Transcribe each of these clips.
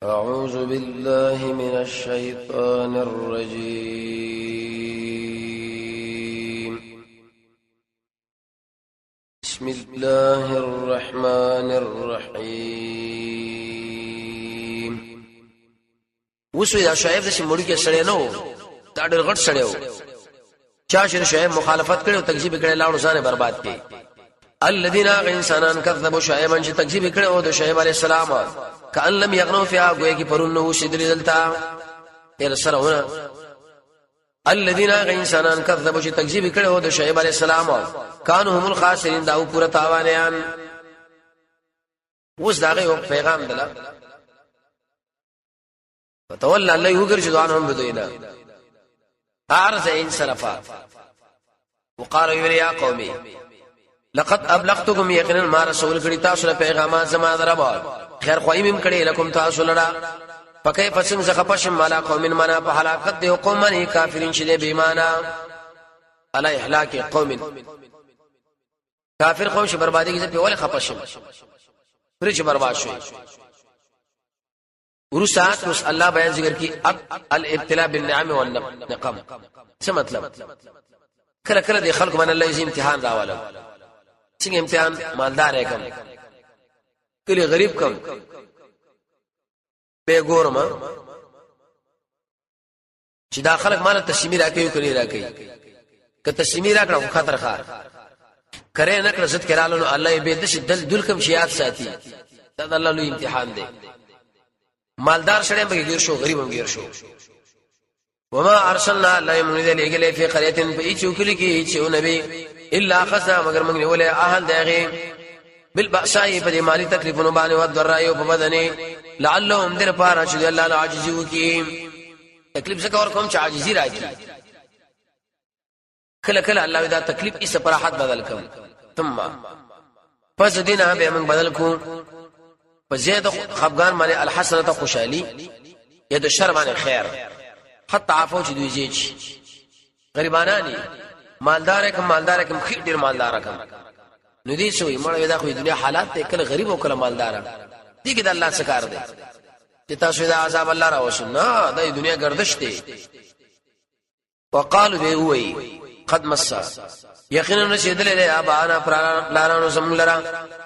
أعوذ بالله من الشيطان الرجيم. بسم الله الرحمن الرحيم. وسوی دا شعیب د شمړو کې سړی نو دا ډېر غټ سړی و چا چې شعیب مخالفت کړي او تکذیب کړي لاړو ځان برباد کړي. الذين انسانان كذبوا شعيبا چې تکذیب کړي او د شعیب علی السلام کأن لم يغنوا فيها گویا کی پرونو شدل دلتا ال سرونه. الذين انسانان كذبوا چې تکذیب کړي او د شعیب علی السلام كانوا هم الخاسرين دا پورا تاوانیان. وس داغه یو پیغام دلا فتولى الله يغرج عنهم بدينا اعرض ان صرفا وقال يا قومي لقد ابلغتكم يقينا ما رسول کړي تاسو له پیغامات زما دربا خیر خوایمم کړي لكم تاسو لرا پکې پسم زخه پشم مالا قوم منا په هلاکت دی قوم من کافرین شې به ایمانا علی اهلاک قوم کافر قوم شي بربادي کې په ول خپشم پرې برباد شي. ورسات رس الله بیان ذکر کی اب الابتلاء بالنعم والنقم. څه مطلب؟ کله کله د خلق من الله یې امتحان راواله. څنګه امتحان؟ مالدار کم کلی غریب کم به ګورما چې دا خلق مال تسلیمي راکې کړي راکې که تسلیمي راکړه خطر خار کرے نه کړ عزت کړهلو الله به د شدل دل کم شیات ساتي. دا الله لوی امتحان دی. مالدار شړې به غیر شو غریب هم غیر شو. وما ارسلنا لا يمنذ لګلې فی قريه په چوکلی کې چې نبی الا خصا مگر موږ نیولې اهل دغه بالبأساء په مالی تکلیفونو باندې او ضرایو په بدنه لعلهم در پاره چې الله العاجز وکي تکلیف څخه ور کوم چې عاجزي راځي. کله کله الله دا تکلیف یې سپراحت بدل کوم ثم پس دینه به موږ بدل کو په زید خفغان باندې الحسنه خوشالي یا د شر باندې خیر حتی عفو چې دوی زیچ غریبانانی مالدار کم خیر ډیر مالدار کم نو دې شوی مړ دا خو دنیا حالات ته کله غریب او کله مالدار دي کې د الله څخه دی چې تاسو دا عذاب الله راوښ نه د دنیا گردش دی. وقالو به وای قد مسا یقینا نشیدل له ابانا پلانانو زملرا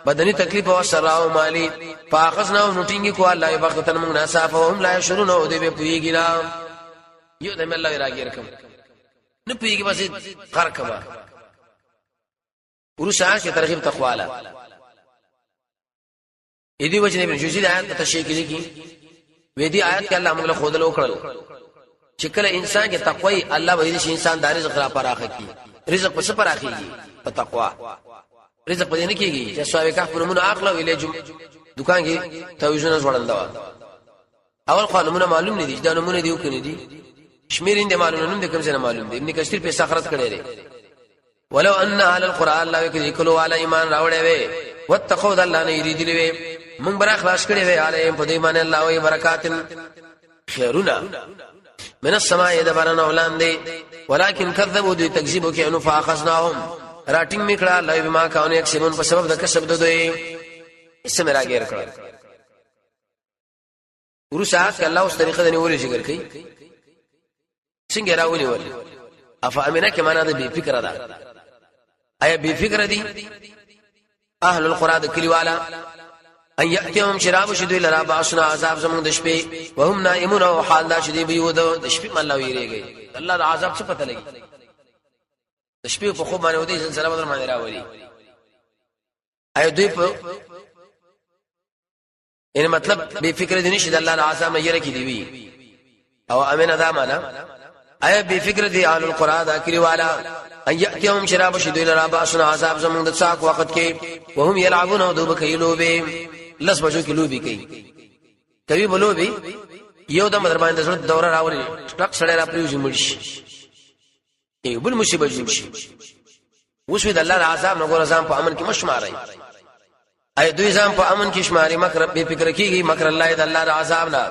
بدني تکلیف او سره او مالی فاخذنا نوټینګ کو الله بغتن موږ نصاف او هم لا شرون او دې به پویګینا یو دې الله راګیر کوم نه پویګي بس قر کما ورسا کې ترغیب تقوالا اې دې وجنه په جوزي آیات تشریح کړي وې دې آیات کې الله موږ له خود له وکړل چې کله انسان کې تقوی الله به دې انسان د رزق را پراخه کی رزق په څه پراخيږي په تقوا. رزق په دې نه کېږي چې سوابه کهف نمونه اخلا ویلې دکان کې توجونه ځوړل دا اول قانونونه معلوم نه دي دا نمونه دیو کني دي شمیرین دې معلوم نه دي کوم څه معلوم دي ابن کثیر په سخرت کړي لري ولو ان اهل القران الله کې کلو علی ایمان راوړې وي واتقوا الله نه یری دی وي مونږ برا خلاص کړي وي علی په دې باندې الله وي برکات خیرنا من السماء دبرنا ولاندې ولكن كذبوا دي تکذیب کې انو فاخذناهم راټینګ میکړه الله بما كانوا یکسبون په سبب د کسب دوی اسم راګیر کړ. ورسات الله اوس طریقه د نیولې ذکر کوي څنګه راونی ول افا امنه کې معنا ده بے فکر ده ایا بے فکر دي اهل القرى د کلیوالا ان یاتهم شراب شدوی لرا باسنا عذاب زمون د شپې وهم نائمون او حال دا شدی بيو د شپې الله ویریږي الله د عذاب څخه پته لګي د شپې په خو باندې ودی سلسله بدر باندې راولي اي دوی په ان مطلب بے فکر دي نشي د الله العذاب یې رکی دی وی او امنه دا معنا اي بے فکر دي اهل القرى دا کلیوالا ان یاتهم شراب شدوی لرا باسنا عذاب زمون د څاک وخت کې وهم يلعبون او دوب کيلو به لس بجو کې لوبي کوي بلوبي یو د مدر باندې زړه دوره راولي ټک سړی را پریوځي مرشي یو بل مصیبت جوړ وشو د الله عذاب نه ګور ځان په امن کې مشمارای اي دوی ځان په امن کې شماري مکر به فکر کیږي مکر الله د الله د عذاب نه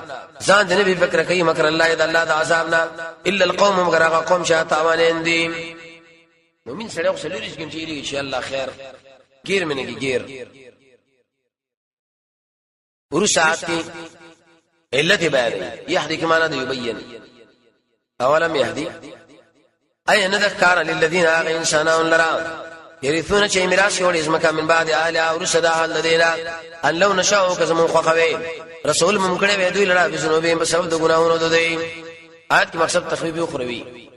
ځان دې به فکر کوي مکر الله د الله د عذاب نه الا القوم مغرق قوم شاتوان دي مومن سره خو سلوريش کوم چې ان شاء الله خیر گیر منه کی گیر ورسات کی علت بیان یهدی کی معنا د یبین اولم یهدی ای ان ذکر للذین انسانون لرا يرثون شيء میراث وړي زمکه من بعد اهل او رشد اهل دینا ان لو نشاء کزمون خوخوي رسول ممکن وي دوی لرا بسنوبې په سبب د ګناہونو د دوی آیت کې مقصد تخفیف او خروي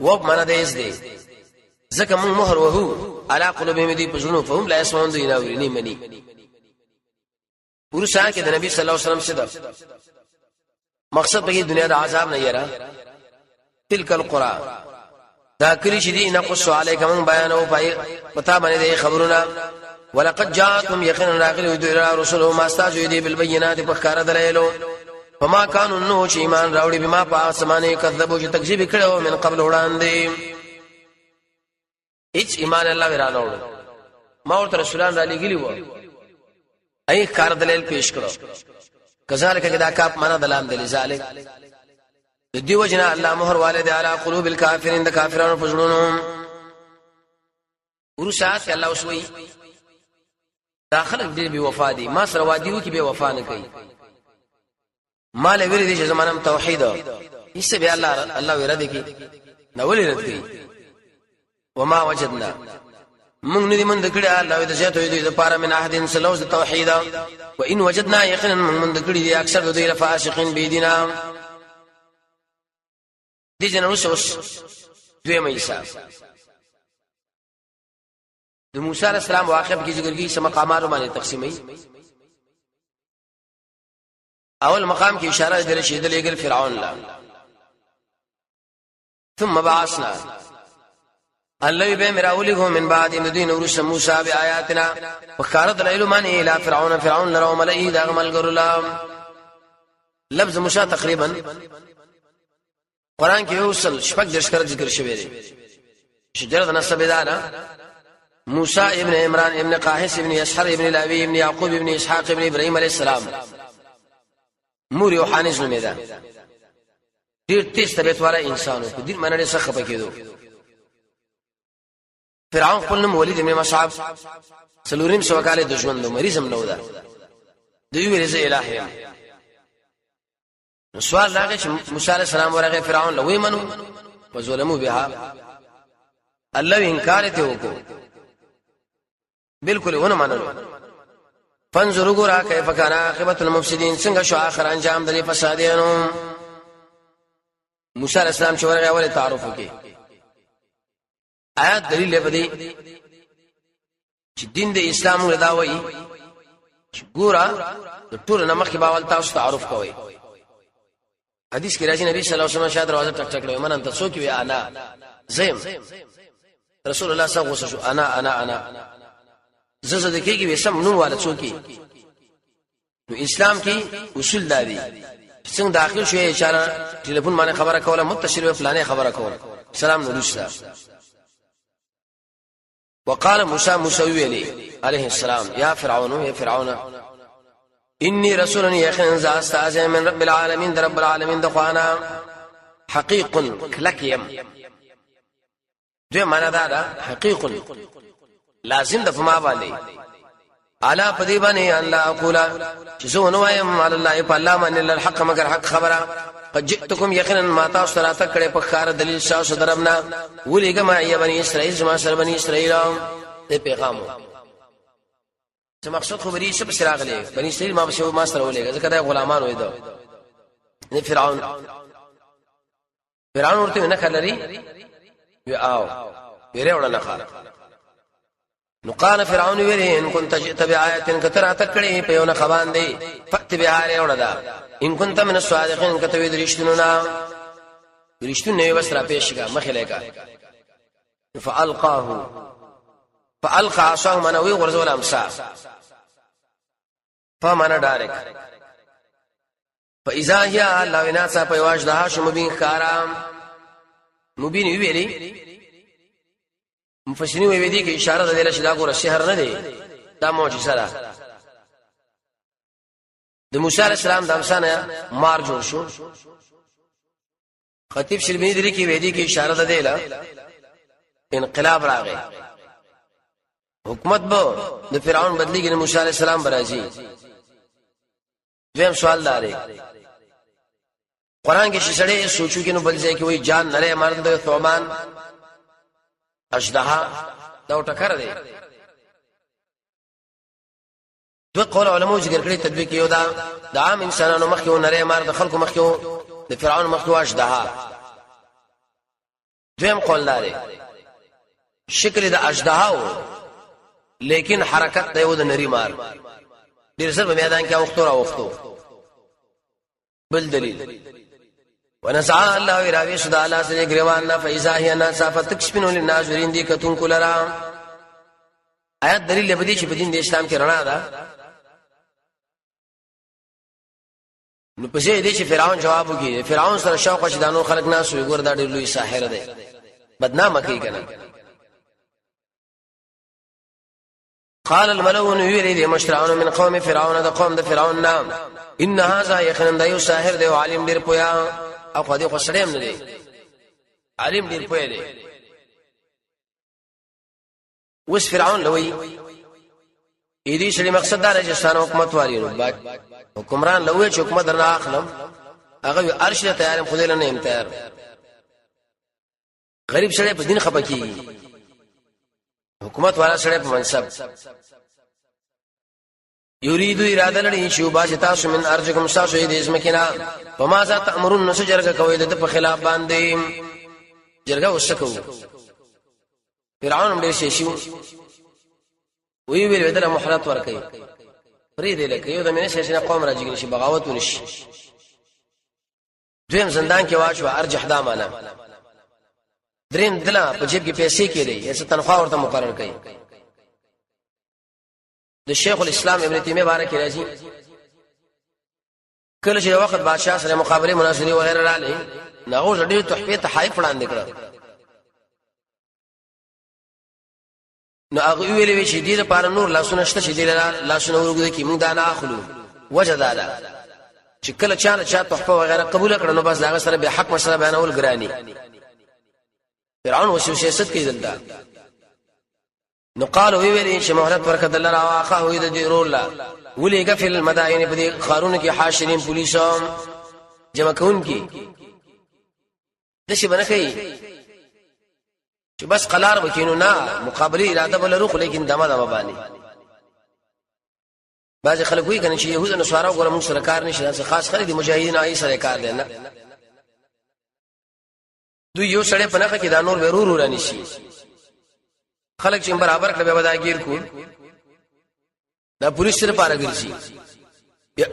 و معنا دیس دی زکه مون مهر وهو على قلوبهم دي بزنو فهم لا يسمعون دوی ناوري مني ورسا کې د نبی صلی الله علیه وسلم صدق مقصد به دنیا د عذاب نه یرا تلک القرى دا کلی چې دی نقص علیکم بیان او پتا باندې خبرونه ولقد جاءتم یقینا راغلی دوی رسول ما استاجو دی بالبينات بخار دلایلو فما كانوا نو چې ایمان راوړي بما پاسمانه کذبوا چې تکذیب کړو من قبل وړاندې هیڅ ایمان الله ورانه وړو ما ورته رسولان را لګلی وو ای کار دلیل پیش کړو کذالک کدا کاپ معنا دلام دلی ذالک دیو جنا الله مہر والد علی قلوب الکافرین د کافرانو پزړونو ورشات الله وسوي داخله دې بي وفا دي ما سره واديو کې بي وفا نه کوي مال ویری دي چې زمانم توحید هیڅ به الله ورته کوي نو ولې رد کوي وما وجدنا من ندي من ذکر الله اذا جاءت يد پارا من احد سلوز توحید وان وجدنا يقينا من ذکر دي اکثر دوی لفاشقين بيدنا دي جنوس دوی مېسا د موسی علیہ السلام واقعه کې ذکر کی سم مقامات باندې تقسیمي اول مقام کی اشاره در شهید لګل فرعون لا ثم بعثنا الله به مراوله من بعد مدين ورس موسى بآياتنا وخارت العلم الى فرعون لرو ملئ دغمل غرلا لفظ موسى تقریبا قران کې وصل شپږ ذکر ذکر شوی دی شجره نسب دانا موسى ابن عمران ابن قاحس ابن يسحر ابن لاوي ابن يعقوب ابن اسحاق ابن ابراهيم عليه السلام مور یوحانس نومیدا ډیر تیز طبيعت والا انسانو په دې معنی څخه پکېدو فرعون خپل نوم ولید ابن مصعب سلورم سوکاله دشمن دو مریضم نو دا دوی ورزه الہی سوال راغی چې موسی عليه السلام ورغه فرعون لوی منو وظلموا بها الله انکار ته وکړو بالکل ونه منلو فانظروا غرا كيف كان عاقبه المفسدين څنګه شو اخر انجام د فسادینو موسی عليه السلام چې ورغه اول تعارف وکي آیات دلیل دی چې دین د اسلام غدا وایي ګورا د ټول نمخ کې باول تاسو تعارف کوئ حدیث کې راځي نبی صلی الله علیه وسلم شاید دروازه ټک ټک کړو من انت څوک وی انا زم رسول الله صلی الله علیه وسلم انا زړه د کېږي وسم نو والا څوکي نو اسلام کې اصول دادي څنګه داخل شوی اشاره ټلیفون باندې خبره کوله متصل و فلانه خبره کوله سلام نورشتا وقال موسى عليه السلام يا فرعون اني رسول يخن استاذ من رب العالمين رب العالمين دخوانا حقيق كلكيم دې معنا دا حقيق لازم د فما باندې الا پدی باندې الله اقول چې زه نو وایم علی الله په الله باندې الحق مگر حق خبره قد جئتكم يقينا ما تاسو را تکړه په خار دلیل شاو درمنا ولېګه ما ای بني اسرائیل ما سره بني اسرائیل ته پیغامو چې مقصد خبري څه بس راغلي بني اسرائیل ما سره ولېګه ځکه دا غلامان وې دا نه فرعون ورته نه کړلري یو او بیره وړه نه خاله نو قال فرعون ویری ان كنت جئت بآية كتر تکړه په یو نه خوان دی فت بهاره وړه ان كنت من الصادقين کته وی درشتونه درشتونه وسره پیشګه مخله کا فالقى عصاه منوي ورزول امسا فمن دارک فاذا هي الله وناسا په واش ده شو مبين خارام مبين ویلی مفسرین وی دي کې اشاره ده لشه دا ګوره شهر نه دی دا معجزه ده د موسی عليه السلام د امسانه مار جوړ شو خطیب شلمینی دری کې وی دي کې اشاره ده له انقلاب راغی حکومت به د فرعون بدلی کې موسی عليه السلام برازي دویم سوال لري قران کې چې سړی سوچو کې نو بل ځای کې وایي جان نره مرد د ثومان اژدها دا ټکر دی دو قول علماء ذکر کړی تطبیق یو دا د عام انسانانو مخکې نره مرد خلکو مخکې د فرعون مخکې اژدها دویم قول لري شکل د اژدها لیکن حرکت دی و د نری مار ډیر څه په میدان کې وختو را وختو بل دلیل ونسعى الله راوي شد الله سره غریوان فاذا هي ناصفه تکشفن للناظرين دي کتون کولرا آیات دلیل به دي چې په دین د اسلام کې رڼا ده نو په دې دي چې فرعون جواب وکړي فرعون سره شوق شدانو خلق ناس وي ګور دا ډېر لوی ساحر دی بدنامه کوي کنه قال الملؤ يريد مشرعون من قوم فرعون ده قوم ده فرعون نام ان هذا يخن ده ساحر ده عالم ډیر پویا او خو دې خو سړیم نه دی عالم ډیر پویا دی وس فرعون لوی دې شری مقصد دا چې ستانه حکومت والی نو حکمران لوی چې حکومت درنه اخلم هغه ارشد تیارم خو دې نه امتیار غریب سره په دین خپکی حکومت والا سره په منصب یریدو اراده لري چې وباسي تاسو من ارجکم تاسو دې اسمکینا فما ذا تامرون نو جرګه کوي د په خلاف باندې جرګه وسکو فرعون دې شي وی ویل ودره محرات ور کوي فرید لکه یو د مینه شي قوم راځي شي بغاوت ونشي دویم زندان کې واچو ارجح دا معنا دریم دلا په جیب کې پیسې کړي یا څه تنخواه ورته مقرر کړي د شیخ الاسلام ابن تیمیه بارک راځي کله چې وخت بادشاہ سره مقابله مناظره وغیرہ رااله ناغو ډېر تحفه تحایف وړاندې کړ نو هغه ویلې چې دې لپاره نور لاسونه شته چې دې لاسونه ورګو کې موږ دا نه اخلو وجه دا ده چې کله چا تحفه وغیرہ قبول کړي نو بس هغه سره به حق مسله بیانول ګرانی فرعون وسو سیاست کې دلته نو قالو ویلې چې مهلت ورکړه الله را واخه وي د ضرور لا ولې غفل المدائن په دې قانون کې حاشرین پولیسو جمع کون کې دشي بنکې چې بس قلار وکینو نه مقابله اراده بل روخ لیکن دمه باندې بعض خلک وی کنه چې يهود نو سوارو ګره موږ سره کار نشي خاص خلک دي مجاهدین آی سره کار دي نه دوی یو سړی په نخه کې دا نور ورور رانی شي خلک چې برابر کړه به وداګیر کو دا پولیس سره پاره ګرځي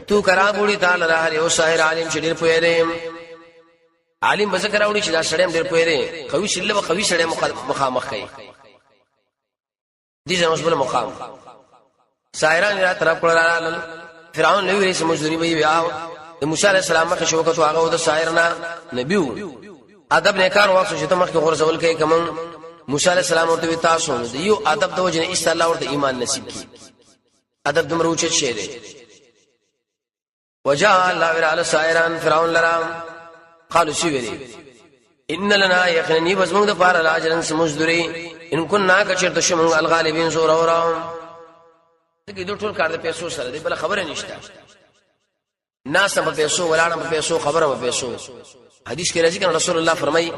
تو کرا بوړي تعالی راهره او شاعر عالم شډیر پوی دی عالم بذکر اوړي چې دا سړی ډیر پوی دی قوي شله به قوي سړی مخامخ کوي دي زموږ بل مقام شاعران را طرف کړه فرعون نوې سم مزدوري وی بیا د موسی عليه السلام مخ شوکته هغه د شاعرنا نبیو ادب نه کار واخ چې ته مخ کې غرزول کوي کوم موسی عليه السلام ورته تاسو د یو ادب د وجنه ایست الله ورته ایمان نصیب کی ادب د مروچت شه دی وجاء الله على سائران فرعون لرام قالوا سيوري ان لنا يقيني بزمون د پار الاجرن سمجدري ان كنا كشرت شمن الغالبين زور اورام دغه دوه ټول کار د پیسو سره دی بل خبره نشته ناس په پیسو ولاړه په پیسو خبره په پیسو حدیث کې راځي کنه رسول الله فرمایي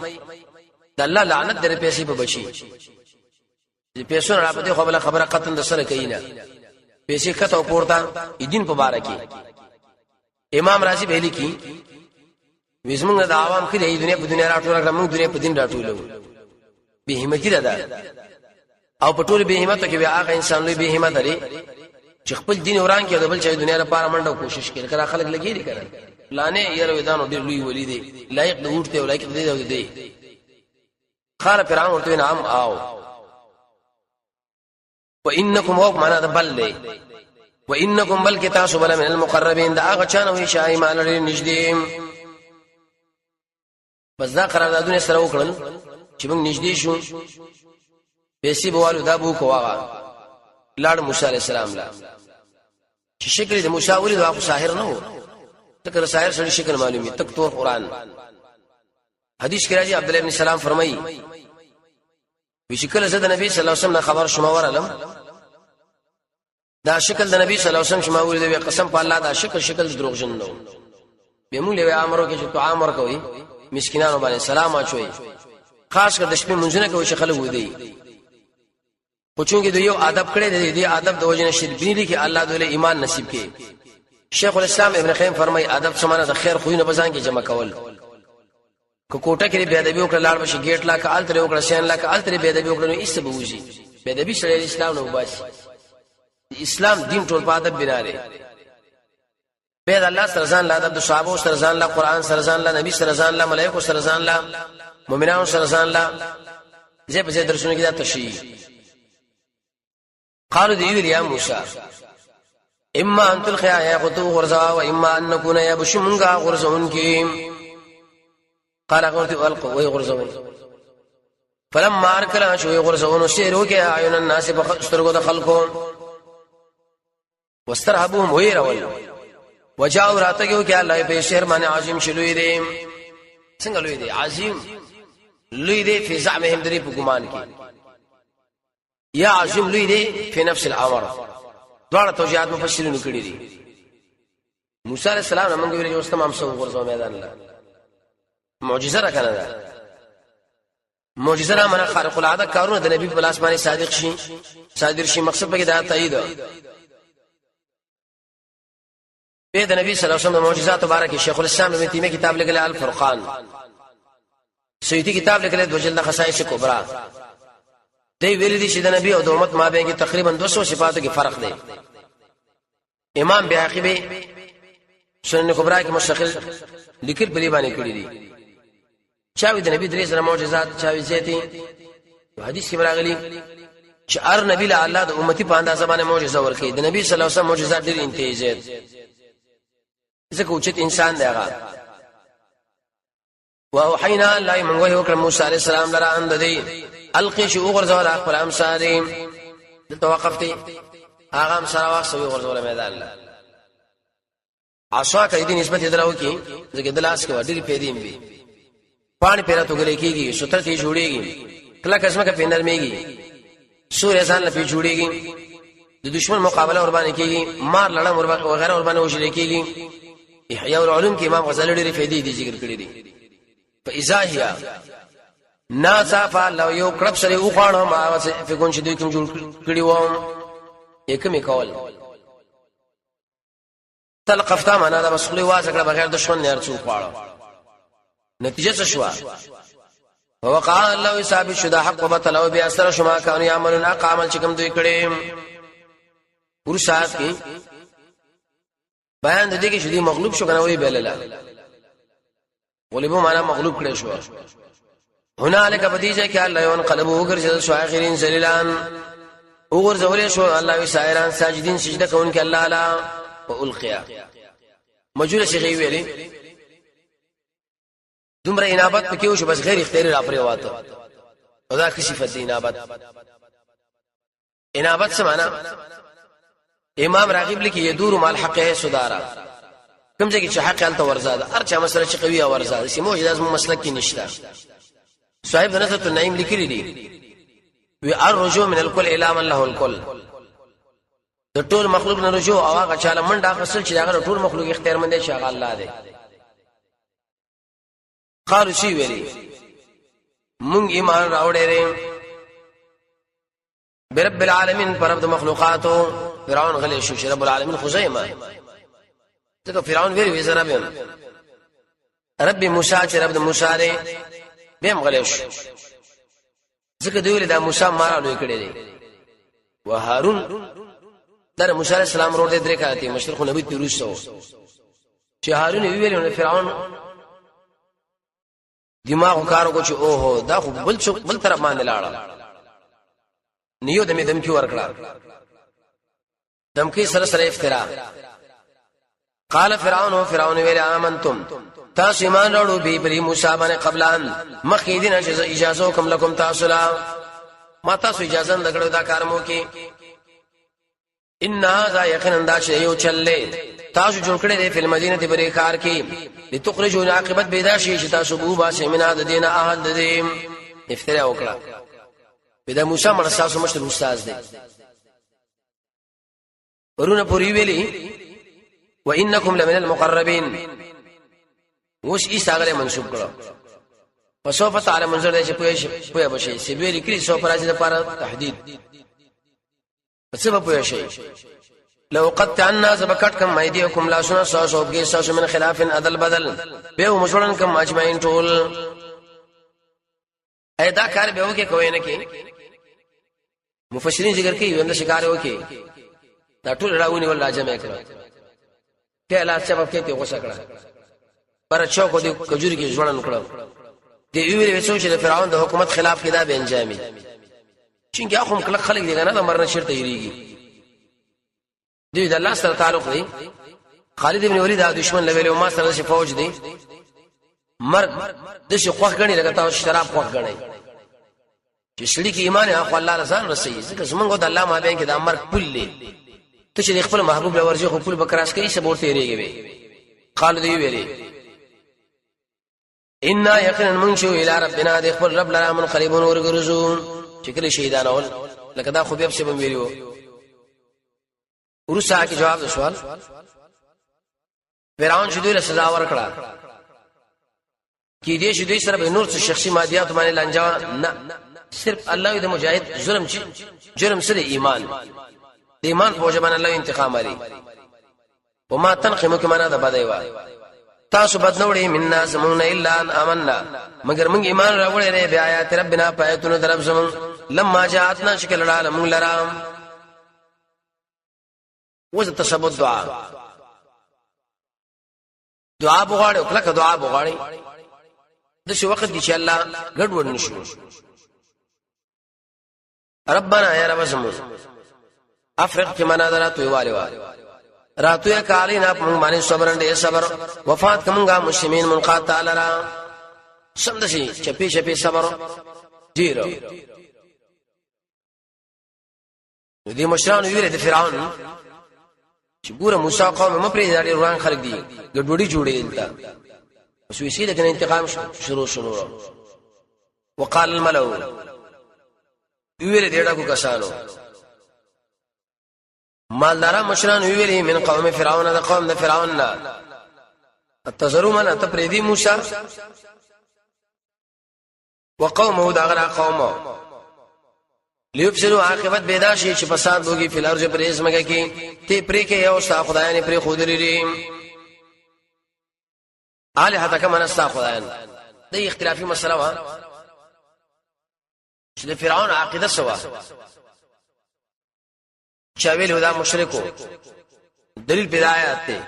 د الله لعنت در پیسې په بچي چې پیسو نه راپدې خو بل خبره قطن د سره کوي نه پیسې کته پورته دین په باره کې امام رازي به لیکي وزمنه د عوام کې د دنیا په دنیا راټول کړه موږ دنیا په دین راټولو به همت ده او په ټول به همت کې به هغه انسان لوی به همت لري چې خپل دین وران کې د بل چا دنیا لپاره منډه کوشش کوي کړه خلک لګي کړي لانه یره ودانو ډیر لوی ولی دی لایق د وټته او لایق دی قال فرعون ورته نعم او وانکم وق معنا د بل دی وانکم بل کتاسو بل من المقربین دا هغه چانه شای ایمان لري نږدې بس دا قراردادونه سره وکړل چې موږ نږدې شو پیسې بوالو دا بو کوه لاړ موسی عليه السلام لا چې شکل د موسی ولې دا ساحر نه و تکر ساحر سره شکل معلومي تک تور قران حدیث کې راځي عبد الله ابن سلام فرمایي وشکل زده نبی صلی الله علیه وسلم خبر شما ورالم دا شکل د نبی صلی الله علیه وسلم چې ما ولید قسم په الله دا شکل دروغجن نو به موږ له امر کې چې تو امر کوي مسکینانو باندې سلام اچوي خاص کر د شپې منځنه کوي چې خلک ودی پوښتنه کې یو ادب کړي دی ادب د وجنه شربینی کې الله دې ایمان نصیب کړي شیخ الاسلام ابن قیم فرمای ادب سمانه د خیر خوینه بزان کې جمع کول کوټه کې بے ادبی وکړه لاړ بشي ګیټ لا کال تر وکړه شین لا کال تر بے ادبی وکړه نو ایسه بوږي بے ادبی سره اسلام نو باسي اسلام دین ټول په ادب بنا لري په الله سره ځان لا ادب د صحابه سره ځان لا قران سره ځان لا نبی سره ځان لا ملائکه سره ځان لا مؤمنانو سره ځان لا زه په درسونه کې دا تشریح قالوا دي يا موسى اما ان تلقي يا قطو غرزا واما ان نكون يا بشمغا غرزون كيم قال قلت القوا ويغرزون فلما اركل شو يغرزون سيروا كعيون الناس فاسترغوا خلقهم واسترهبوهم ويرول وجاءوا راتقوا كي الله په شهر باندې عظیم شلوې دي څنګه لوی دي عظیم لوی دي په زعمهم درې په ګمان کې یا عظیم لوی دي په نفس الامر دواړه توجيهات مفسرین کړي دي موسی عليه السلام موږ ویل چې تمام څو ورځو میدان لا معجزه را کنه ده معجزه را من خارق العاده کارونه د نبی په لاس باندې صادق شي مقصد به دا تایید به د نبی صلی الله علیه وسلم معجزات مبارک شیخ الاسلام ابن تیمیه کتاب لیکل الفرقان سیوطی کتاب لیکل د وجل خصائص کبرى دی ویل دي چې د نبی او د امت مابین کې تقریبا 200 صفاتو کې فرق دی امام بیاقی سنن کبرى کې مستقل لیکل په باندې کړی دي چاوی د نبی درې سره معجزات چاوی زيتي حدیث کې راغلي چې هر نبی له الله د امتی په اندازه باندې معجزه ورکړي د نبی صلی الله علیه وسلم معجزات ډېر انتهازات ځکه اوچت انسان دی هغه واوحینا الله من وحی وکړ موسی علیه السلام لره اند دی القی شو غرزول خپل امثالیم د توقفتي هغه امثال واخصوي غرزول میدان الله عصا کې دې نسبت درو کې ځکه دلاس کې وړي پیدیم وي پانی پیرا تو غلې کېږي ستر ته جوړيږي کله قسمه کې پیندر میږي سورې ځان لپاره جوړيږي د دشمن مقابله ور باندې کېږي مار لړم وغیرہ ور باندې وشل کېږي احیاء العلوم کې امام غزالی ډېرې فائدې دي ذکر کړې دي فاذا هي ناصف لو یو کړب سره او خانه ما په کوم چې دوی کوم جوړ کړی و یکمې کول تلقفتا معنا دا مسخلي واسکړه بغیر دشمن نه ارڅو خواړه نتیجه څه شو وقع الله ثابت شدا حق وبطل او بیا سره شما کانو یعملون اقامل چې کوم دوی کړي ورسات کې بیان د دې کې چې دی مغلوب شو کنه وی بللا غلبو معنا مغلوب کړي شو هنالک بدیجه کې الله یون قلبو وګرځي شو اخرین ذلیلان وګرځول شو الله وی سایران ساجدین سجده کوونکې الله الا والقیا مجوله شي ویلي دومره انابت پکې وشو بس غیر اختیاري را پرې واته او دا کی صفت دی انابت څه معنا امام راغب لیکي يدور مال حق ہے سدارا کوم ځای کې چې حق انت ورزاده هر چا مسله چې قوي ورزاده سیمو اجازه مو مسلک کې نشته صاحب نصرت النعیم لیکلي دي وی الرجوع من الكل الى من له الكل د ټول مخلوق نه رجوع او هغه چاله منډه خپل چې هغه ټول مخلوق اختیار مند شي هغه الله دی قالو شي ویلي مونږ ایمان راوړې برب العالمین پر رب مخلوقاتو فرعون غلی شو رب العالمین خزیمه ته فرعون ویری زرا به رب موسی چې رب موسی لري بهم غلی شو ځکه دوی له موسی مارالو کړي دي وهارون در موسی علیہ السلام ورته درې کاته مشرق نبی تیروسو چې هارون ویل نو فرعون دماغ کارو کو چې اوه دا خو بل طرف باندې لاړه نیو دمه دمکی ورکړه دمکی سره سره افترا قال فرعون ویل آمنتم تاسو ایمان راوړو به بری موسی باندې قبل ان مخیدین اجازه کوم لكم تاسو لا ما تاسو اجازه نه کړو دا کار مو کې ان ذا یقینا دا شی یو چلې تاسو جوړ کړی دی په مدینه دی بری کار کې لتخرجوا عاقبت پیدا شي چې تاسو بو باسه مینا د دینه اهل دې افترا وکړه پیدا موسی مرساسو مشر استاد دی ورونه پوری ویلي وانکم لمن المقربین وش عیسی غره منسوب کړو وسوف تعالی منظر دې چې پوهه بشي سی ویلي کړي سو پراځي لپاره تحديد څه به پوهه شي لو قطعنا زبکتکم ایدیکم لا سنا سوګي ساسو من خلاف عدل بدل به مشورن کم اجمعین ټول ایدا کار به وکي کوی نه کی مفسرین ذکر کوي وند شکار وکي دا ټول راونی ول راځم کړه ته لا سبب کې ته غوسه کړه پر چوکو دی کجوري کې ځوړن کړه دی ویل وسو چې فرعون د حکومت خلاف کدا به انجامي چې هغه خلک خلک دی کنه د مرنه شرط یریږي دی د الله سره تعلق دی خالد ابن ولید د دشمن لویل او ما سره شي فوج دی مرګ د شي خوخ غني لکه تاسو شراب خوخ غني چې شړي کې ایمان هغه الله رضان رسي ځکه زمونږ د الله مابین کې د امر کله ته چې خپل محبوب لورځي خو خپل بکراس کوي سبور تیریږي خالد ویلي ان یقینا منشو الى ربنا د خپل رب لرا من قریبون ورګرزو چې کله شهیدان اول لکه دا خو به په ویلو ورسا کی جواب د سوال فرعون شدوی له سزا ورکړه کی دې شدوی سره به نور څه شخصي مادیات باندې لنجا نه صرف الله د مجاهد ظلم چې جرم سره ایمان د ایمان په وجه باندې الله انتقام لري وما تنقم كما ده بدایوا تاسو بدنوړي مننا سمون الا ان امننا مگر موږ ایمان راوړې نه بیا آیات ربنا پایتونو درب سم لما جاءتنا شکل العالم لرام وز تشبد دعا بغاړي کله که دعا بغاړي د شي وخت کې چې الله ګډوډ نشو ربنا یا رب سمو افرق في منادرات ویوالوا راتو کالینا په باندې صبرن دې صبر وفات کومګه مسلمانین منقات تعالی را سمدشي چپی چپی صبر ډیر دې مشران ویل د فرعون چې ګوره موسی قوم مپرې دړي روان خلک دي ګډوډي جوړې دلته وسوسې د کنه انتقام شروع وقال الملأ ویل دې ډاکو کسانو مالدارا مشران ویلي من قوم فرعون د قوم د فرعون لا التزرو من تپریدي موسی وقومه دغرا قومه لیفسدوا عاقبت بيداشي چې فساد وږي په لارځ پر اسمګه کې ته پرې کې یو ستا خدایان پرې خود لري اله حتا کمن استا خدایان د اختلافي مسله وا چې د فرعون عقیده سوا چاویل هدا مشرکو دلیل بدايات ته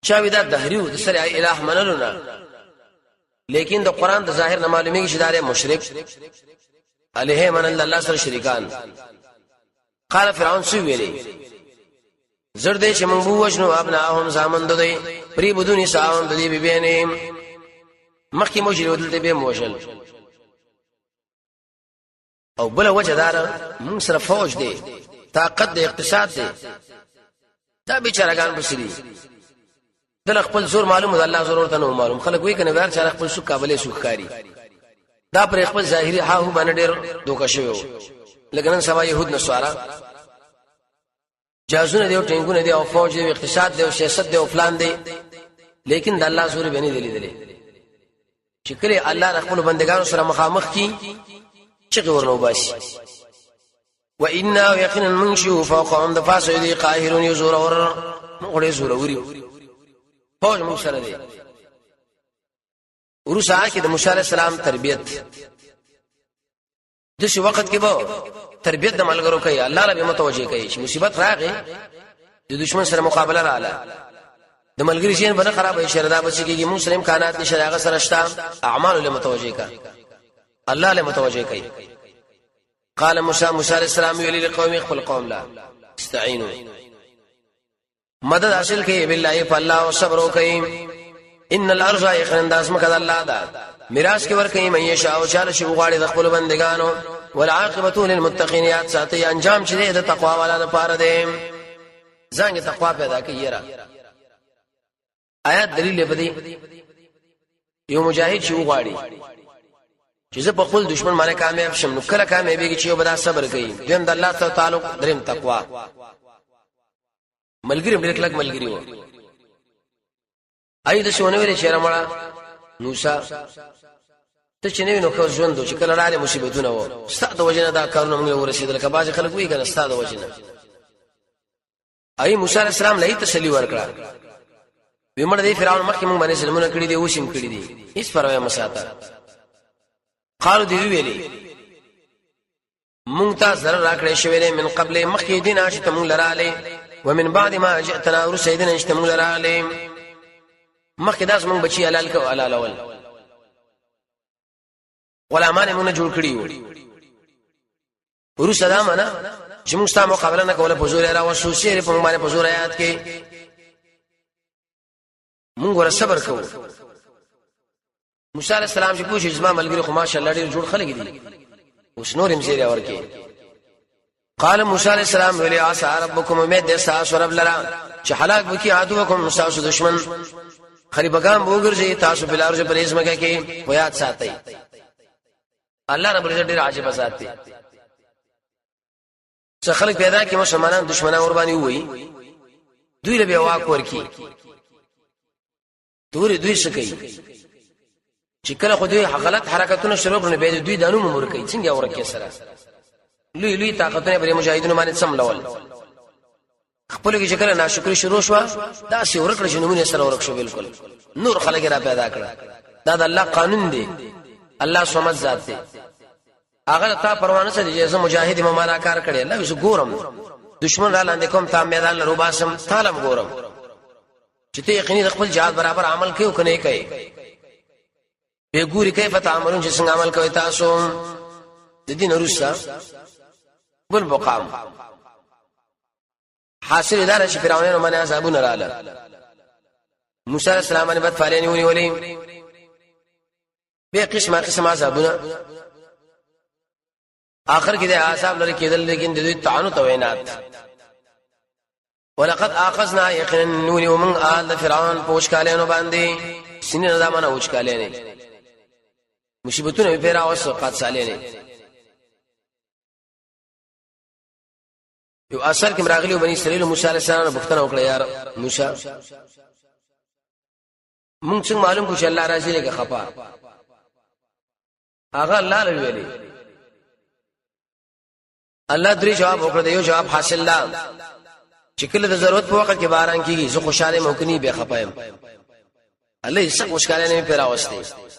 چاوی دا دهریو د سره الہ منلونه لیکن د قران د ظاهر نه معلومیږي چې دا مشرک علیه من الله سره شریکان قال فرعون سو ویلي زرد چې مونږ وښنو ابناهم زامن دوی پری بدونی ساون دوی بيبينه مخکې موجل ودلته به موجل او بل وجه دار مونږ سره فوج دی طاقت دی اقتصاد دی دا بیچارهګان بسري دل خپل زور معلوم ده الله ضرورت نه معلوم خلک وی کنه بهر چا خپل سو قابلیت سوخکاری دا پر خپل ظاهري هاو باندې ډېر دوکه شوی لکه نن سبا يهود نسوارا جازونه دی او ټینګونه دی او فوج دی اقتصاد دی او سیاست دی او پلان دی لیکن د الله زور به نه دي چې کله الله خپل بندگانو سره مخامخ کی چې ورنو باسي وإنا يقينا منشو فوقهم دفاس يدي قاهرون يزور اور زور وري فوج مسره دي ورسا کې د موسی عليه السلام تربيت د شي وخت کې به تربيت د ملګرو کوي الله له متوجي کوي چې مصیبت راغی د دشمن سره مقابله رااله د ملګری شین بنه خراب شردا بچي کې مسلم کانات نشه هغه سره شتا اعمال له متوجي کوي الله له متوجي کوي قال موسی عليه السلام ویل لقوم خپل قوم لا استعينوا مدد حاصل کوي بالله فالله او صبر کوي ان الارض يخنداس مکد الله دا میراث کې ور کوي مې شاو چاله شی وغاړي د خپل بندگانو والعاقبه للمتقين یاد ساتي انجام چې د تقوا والا لپاره دی ځان تقوا پیدا کوي را آیات دلیل بدی یو مجاهد شی وغاړي چې زه په خپل دشمن باندې کامیاب شم نو کله کامیابیږي چې یو بدا صبر کوي دیم د الله تعالی تعلق دریم تقوا ملګری ډېر کلک ملګری و اې د شونه ویل شهره مړه موسی ته چې نه نو خو ژوند چې کله راځي مصیبتونه و ستاسو وجنه دا کارونه موږ ورسېدل کباز خلک وی کنه ستاسو وجنه اې موسی عليه السلام لای تسلی ورکړه ومړ دی فرعون مخکې موږ باندې سلمونه کړی دی وشم کړی دی هیڅ پروا نه ساته قالو دی ویلي مونږ ته زر راکړې شوې من قبل مخکې دین عاشت مونږ لراله ومن بعد ما جئتنا ورسیدنا اشتمون لراله مخکې داس مونږ بچي حلال کو حلال اول غلامان مونږ جوړ کړی وو ورس دا معنا چې موږ ستاسو مقابله نه کوله په زور را وسو شعر په باندې په زور آیات کې موږ ور صبر کوو موسی عليه السلام چې پوښتنه زما ملګری خو ماشاءالله ډیر جوړ خلک دي اوس نور هم زیری ورکه قال موسی عليه السلام ویلی عسى ربكم امید د ساس رب لرا چې هلاک وکي عدوکم مساس دشمن خریبګان وګرځي تاسو بل ارزه پرېز مګه کې ویات ساتي الله رب دې ډیر عجیب ذات دی څه خلک پیدا کې مسلمانان دشمنان ور باندې وای دوی له بیا واک ورکی دوی څه کوي چې کله خو دوی غلط حرکتونه شروع کړي به دوی دانو ممر کوي څنګه ورکه سره لوی طاقتونه پر مجاهدونو باندې سملول خپل کې شکل ناشکری شروع شو دا سی ورکړ چې نمونه سره ورک شو بالکل نور خلک را پیدا کړه دا د الله قانون دی الله سمج ذات دی هغه تا پروانه سره چې مجاهد ممانا کار کړي الله وس ګورم دشمن را لاندې کوم تا میدان له روباسم طالب ګورم چې ته یقیني خپل جهاد برابر عمل کوي کنه کوي به ګوري کیف تعاملون چې څنګه عمل کوي تاسو د دین روسا بل مقام حاصل اداره چې فرعون باندې عذابونه رااله موسی عليه السلام باندې بد فعلین ونی به قسم عذابونه اخر کې د عذاب لري کېدل لیکن د دوی تعانو توینات ولقد اخذنا يقينا ومن آل فرعون پوشکالینو باندې سینې زمانہ وچکالینه مصیبتونه پیرا او سقات سالینه یو اثر کې مراغلی بني اسرائیل موسی عليه السلام بختنه وکړه یار موسی مونږ څنګه معلوم کو چې الله راځي لکه خپا هغه الله لوي ویلي الله درې جواب وکړ یو جواب حاصل لا چې کله د ضرورت په وخت کې باران کیږي زه خوشاله موکني به خپایم الله یې څنګه خوشاله نه پیرا واسطه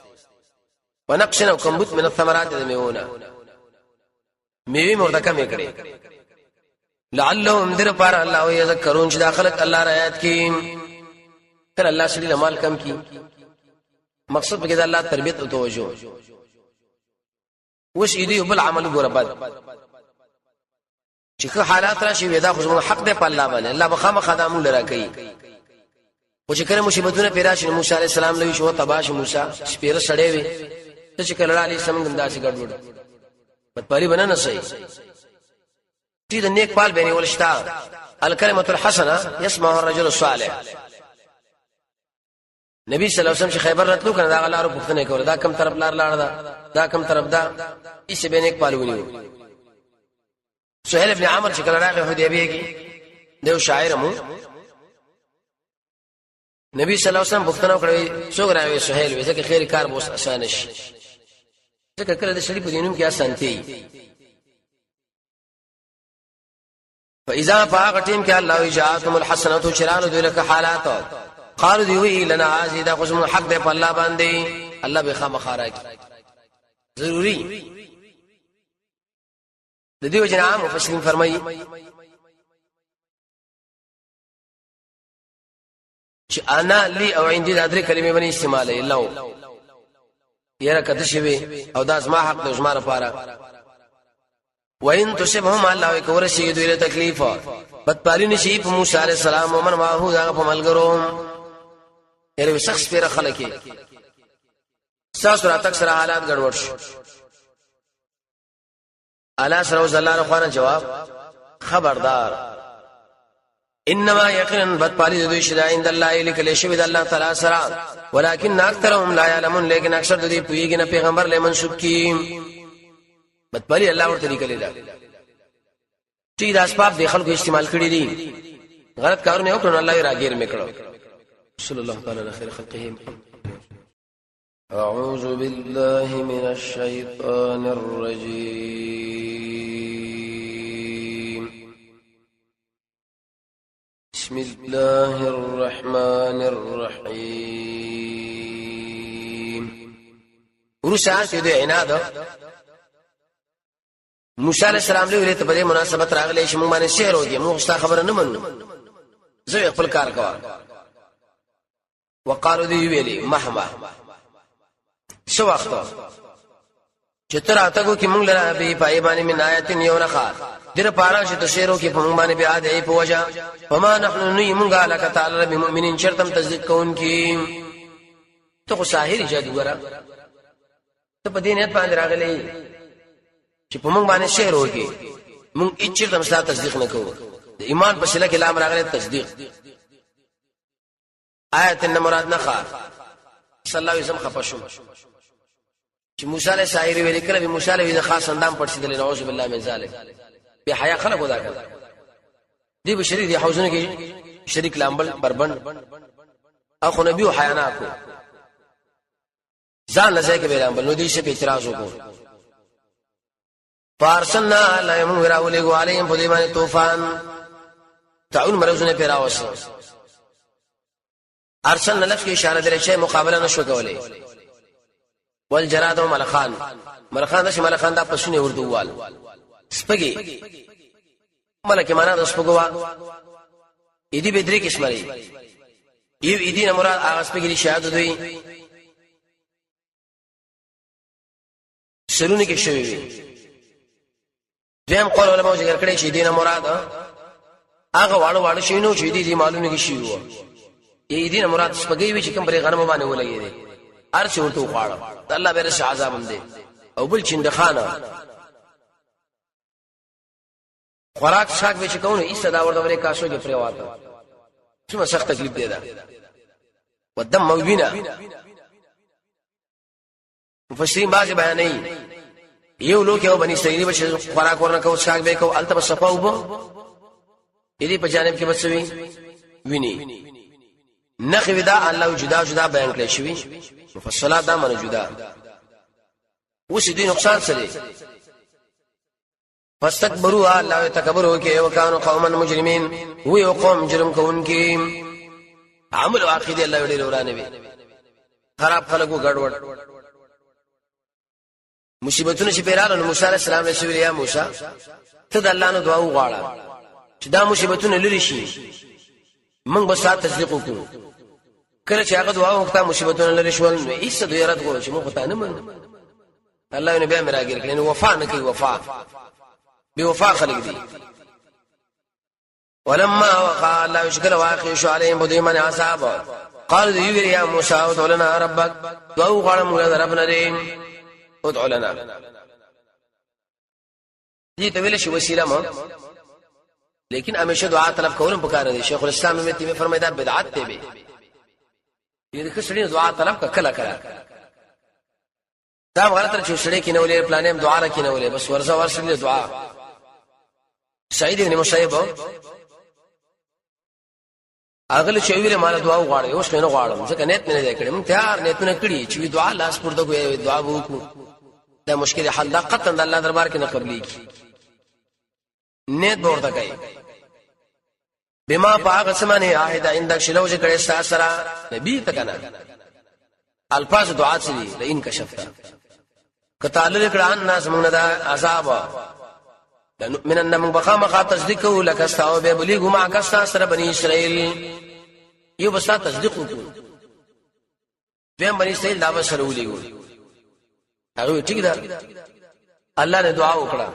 ونقشنا وكمبت من الثمرات دميونا میوه مرتکه میکړي لعلهم ذر پر الله یذکرون چې داخلك الله آیات کې کله الله شری مال کم کی مقصد بګی الله تربیت او توجه وش دې بل عمل ګوربد چې حالات راشي ودا خو حق دې په الله باندې الله بخامه خدامو لرا کوي او چې کله مصیبتونه پیدا شي موسی عليه السلام لوي شو تباش موسی سپیره سړې وي چې کله علی سمندم داسې ګډوډ بدپاری بننه صحیح چې د نیک پال بینه ولشتا الکلمه الحسنه يسمعها الرجل الصالح نبی صلی الله علیه وسلم چې خیبر راتلو کنه دا غلارو پوښتنه کوله دا کم طرف لار دا کم طرف دا ایسه به نیک پال ونیو سهيل ابن عمرو چې کله راغی حدیبیه کې دیو شاعر مو نبی صلی الله علیه وسلم پوښتنه وکړه څو راوي سهيل وځه کې خیر کار بوس آسان شي ځکه کله د شریف دینوم کې آسانتي فاذا فاقتم کې الله جاءتهم الحسنات شران ذلك حالات قالوا دی لنا عزيز قسم حق دې په الله باندې الله به خامخارا ضروري د دې وجه عام مفسرین فرمایي چې انا لي او عندي د درې کلمې باندې استعمال الله یره کده شوی او دا زما حق د زما لپاره وین تصبهم الله وکور شي دوی له تکلیف بدپالی نشي په موسی عليه السلام ومن ماهو دا په ملګرو یره شخص پیر خلک ساس را تک سره حالات ګډوډ شو الا سره زلال خوانه جواب خبردار انما يقين بدپالی دوی شدا عند الله لکل شی د الله تعالی سره ولكن اکثرهم لا يعلمون لیکن اکثر دوی پویږي نه پیغمبر له منسوب کی بدپالی الله ورته لیکلی دا چې د اسباب د خلکو استعمال کړی دي غلط کارونه وکړو الله یې راګیر میکړو صلی الله تعالی علیه خیر خلقه. اعوذ بالله من الشیطان الرجیم بسم الله الرحمن الرحیم. ورسا چې د عناد موسی علیہ السلام له ته په دې مناسبت راغلی چې موږ باندې شعر وږي موږ ستا خبره نه منو زه خپل کار کوم. وقالو دی ویلي مهما شو وخت چې تر اتګو کې موږ لره به پای باندې من آیت یو نخا در پارا چې تشیرو کې په موږ باندې به اده په وجه وما نحن نيمغا لك تعالی بمؤمنین شرطم تصدیق کون کی ته خو ساحر جادوګر ته په دې نیت باندې راغلی چې په موږ باندې شعر وږي موږ هیڅ چیرته مسله تصدیق نه کوو. د ایمان په شله کې لام راغلی تصدیق. آیت ان مراد نه خار صلی الله علیه وسلم خپشو چې موسی علیه شاعر ویل کړه به موسی علیه خاص اندام پړسیدل نعوذ بالله من ذلک به حیا خلق ودا کړ دی بشری دی حوزونه کې شریک لامبل بربند اخو نبی او حیا نه کو ځان لځه کې به لامبل نو دې څه په اعتراض وکړو. فارسلنا لا يمن وراولغو عليهم فديمان طوفان تعون مرزونه پیراوس. ارسلنا لفظ کی اشاره درې شی مقابله نشو کولای. والجراد وملخان ملخان د ملخان د پسونه اردووال سپګي ملک معنا د سپګوا اېدی به درې قسمه لري. یو اېدی نه مراد هغه سپګي شهادت دوی سرونه کې شوی وي. دیم قول علماء ذکر کړی چې دینه مراد هغه واړو شینو چې دي معلومه کې شی وو. یې دینه مراد سپګي وی چې کوم بری غنم باندې ولګي دي ارڅ ورته خواړه الله به رس عذاب هم دي. او بل چندخانه خوراک شاک به چې کوونه ایسه دا ورته ورې کاسو کې پریواته څومره سخت تکلیف دی دا ودم موبینا. مفسرین باندې بیانې یو لوک یو بنی اسرائیل به خوراک ورنه کو شاک به کو الته صفاو بو دې په جانب کې بچوي ویني نخوی دا الله جدا جدا بیان کړی شوی مفصلات دا من جدا. اوس دې نقصان سره فاستكبروا الله تکبروا کې وکانو قوما مجرمین و یو قوم جرم کوونکی عمل عقیده الله دې ورانه وي خراب خلکو ګډوډ مصیبتونه چې پیرانو موسی علیہ السلام له شوی یا موسی ته د الله نو دعا وغواړه چې دا مصیبتونه لری شي موږ به سات تصدیق وکړو. کله چې هغه دعا وکړه مصیبتونه لری شول نو ایسه دوی رات غوړ چې موږ ته نه من الله یې بیا مراګر کړي نو وفا نه کوي وفا بي وفا خلق دي. ولما وقع الله يشكل واقع شو عليهم بديمان عذاب قال يا موسى ادع لنا ربك دعا وغواړه موږ ربنا دې ادع لنا دې ته ویل شي وسیله ما لیکن همیشه دعا طلب کولم پکاره دي. شیخ الاسلام ابن تیمیه فرمایدا بدعت ته به دې کسړي دعا طلب کله کړه دا غلط چې سړي کې نه ولې پلانې دعا را کې نه ولې بس ورزه ورسره دعا. سعید ابن مصیب اغل چې ویله مال دعا وغواړي اوس نه غواړم ځکه نیت نه دی کړی مونږ تیار نیت نه کړی چې دعا لاس پورته کوی دعا وکړو دا مشکل حل دا قطن د الله دربار کې نه قبلي نیت ورته کوي بما باغ سمانه عهد عندك شلو چې کړي ساسرا نبی تکنا الفاظ دعا سي لئن کشفتا کتال کړه الناس موږ دا عذاب من ان بخامه تصدیق لك استو به بلیغ ما کستا سره بنی اسرائیل یو بس تصدیق وکړو دیم بنی اسرائیل دا بسره ولېګو هغه ټیک ده الله نے دعا وکړه.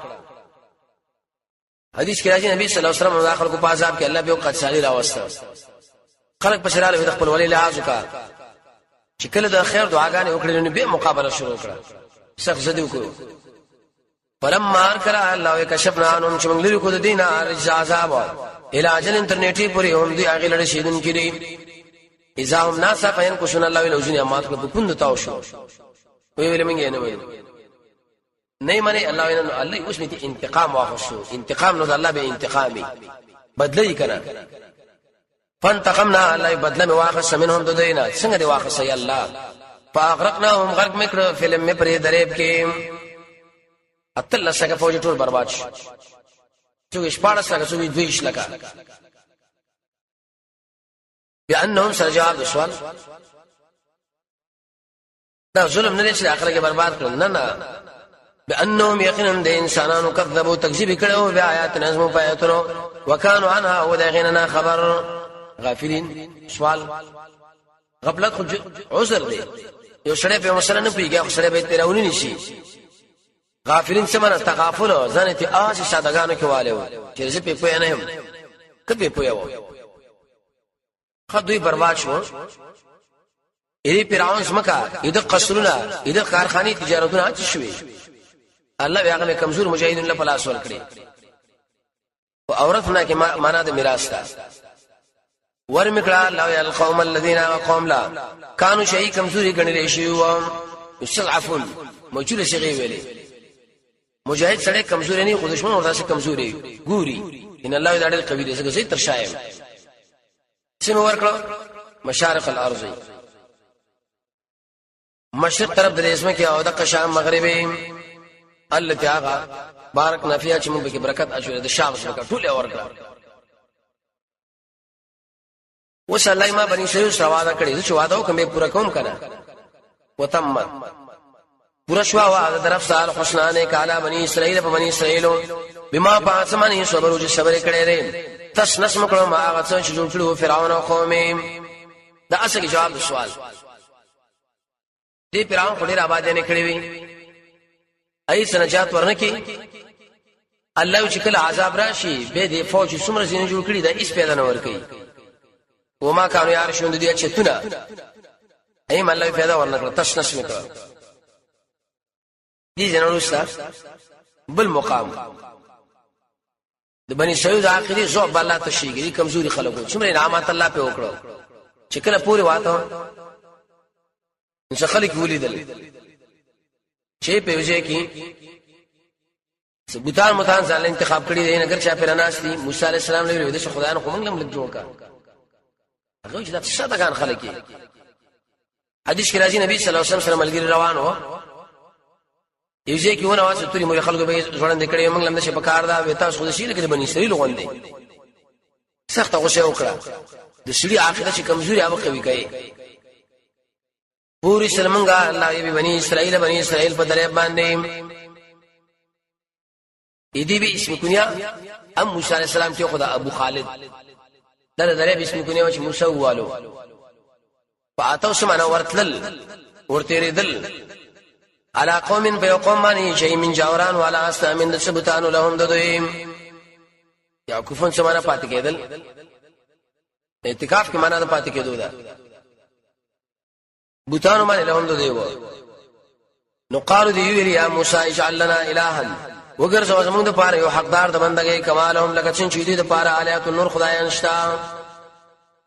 حدیث کې راځي نبی صلی الله علیه وسلم داخل کو پازاب کې الله به قد شالي راوسته خلق پښراله د خپل ولی لحاظ وکړه چې کله د خیر دعاګانې وکړي نو به مقابله شروع کړه سخت زدي وکړو. فلما انکر الله کشفنا عنهم چې موږ لري کو د دینه عذاب الى اجل انټرنیټي پورې هم دی هغه لړ شیدن کړي اذا هم ناس فین کو شن الله ولوجنی امات کو پوند تاو شو وی ویل منګ نه ویل نه معنی الله وینن الله اوس میته انتقام واخصو انتقام نو الله به انتقامي بدلی کړه فانتقمنا الله بدل واخص منهم ددینا څنګه دی واخص ای الله فاغرقناهم غرق مکر فلم می پر دریب کې اتل لسکه فوج ټول برباد شو چې شپاړه لکه څو 22 لکه بانهم سجاب سوال دا ظلم نه چې اخر کې برباد کړل نه بانهم يقينا د انسانانو کذبوا تکذیب کړو بیا آیات نظم پیاتونو وکانو عنها ودغیننا خبر غافلین سوال غفلت خو عذر دی یو سړی په مسله نه پیږي خو سړی به تیرونی نشي غافلین سمنه تغافل ځان ته آش سادهګانو کې والے و چې زه په پوهه نه یم کبه پوهه و خدوی برباد شو ای فرعون سمکا اې د قصرونه اې د کارخانه تجارتونه اچ شوي الله هغه کمزور مجاهدین له پلاس ور کړی او اورثنا کې معنا د میراث تا ورمکړه الله القوم الذين قوم لا كانوا شيء کمزوري غنل شي او يستضعفون موجوده شي ویلي مجاهد سره کمزوري نه خو دشمن ورته کمزوري ګوري ان الله دې قوي دې څنګه زي تر شایم سم ورکړه مشارق الارض مشرق طرف د اسمه کې او د شام مغربي الله تعالی بارک نافیا چې موږ به برکت اشوره د شام سره ټول ورکړه وش الله ما بني اسرائيل سره وعده کړی چې وعده وکم پورا کوم کنه وتمت پورا شو وعده طرف سال حسنانه کالا بني اسرائيل په بني اسرائيل بما پاسمنه صبر چې صبر کړي دي تس نسم کړه ما هغه څه چې جوړ کړو فرعون او قومه دا اصلي جواب سوال دې فرعون خو ډیر آباد نه کړی وي اي سنجات ورنکي الله چې کله عذاب راشي به دې فوج څومره زینې جوړ کړي دا هیڅ پیدا نه ور کوي وما كانوا يعرشون دي چتونه اي مله پیدا ورنکړه تس نسم کړه دي جنورستا بل مقام د بني اسرائيل اخري زو الله تشيګي کمزوري خلکو څومره انعامات الله په وکړو چې کله پوری واته انسان خلک ولیدل چې په وجه کې بوتان متان ځان انتخاب کړی دی نګر چا پر ناشتي موسی عليه السلام له ویل چې خدای نه کوم لم جوړ کا هغه چې دا شتګان خلک حدیث کې راځي نبی صلی الله علیه وسلم سره ملګری روان و یو ځای کې ونه واسه توري مو خلکو به ځوړند کړي موږ لم نشه په کار دا وتا خو شي لکه بني اسرائيل غوندي سخت غوسه وکړه د شړي اخره چې کمزوري او قوي کوي پوری سلمنګا الله یې بني اسرائيل په درې باندې ایدی به اسم کنیا ام موسی عليه السلام ته خدا ابو خالد دا درې اسم کنیا چې موسی والو فاتو سمانه ورتل على قوم بيقوم من شيء من جاوران ولا استامن سبتان لهم ددویم یعقوبون سمانه پات کېدل اعتکاف کې معنا ده پات کېدو ده بوتانو باندې لهم ددیو نو قالو دی ویل یا موسی اجعل لنا الها وګرځو زموږ د پاره یو حقدار د بندګۍ کمالهم لکه څنګه چې دې د پاره الیات النور خدایان شتا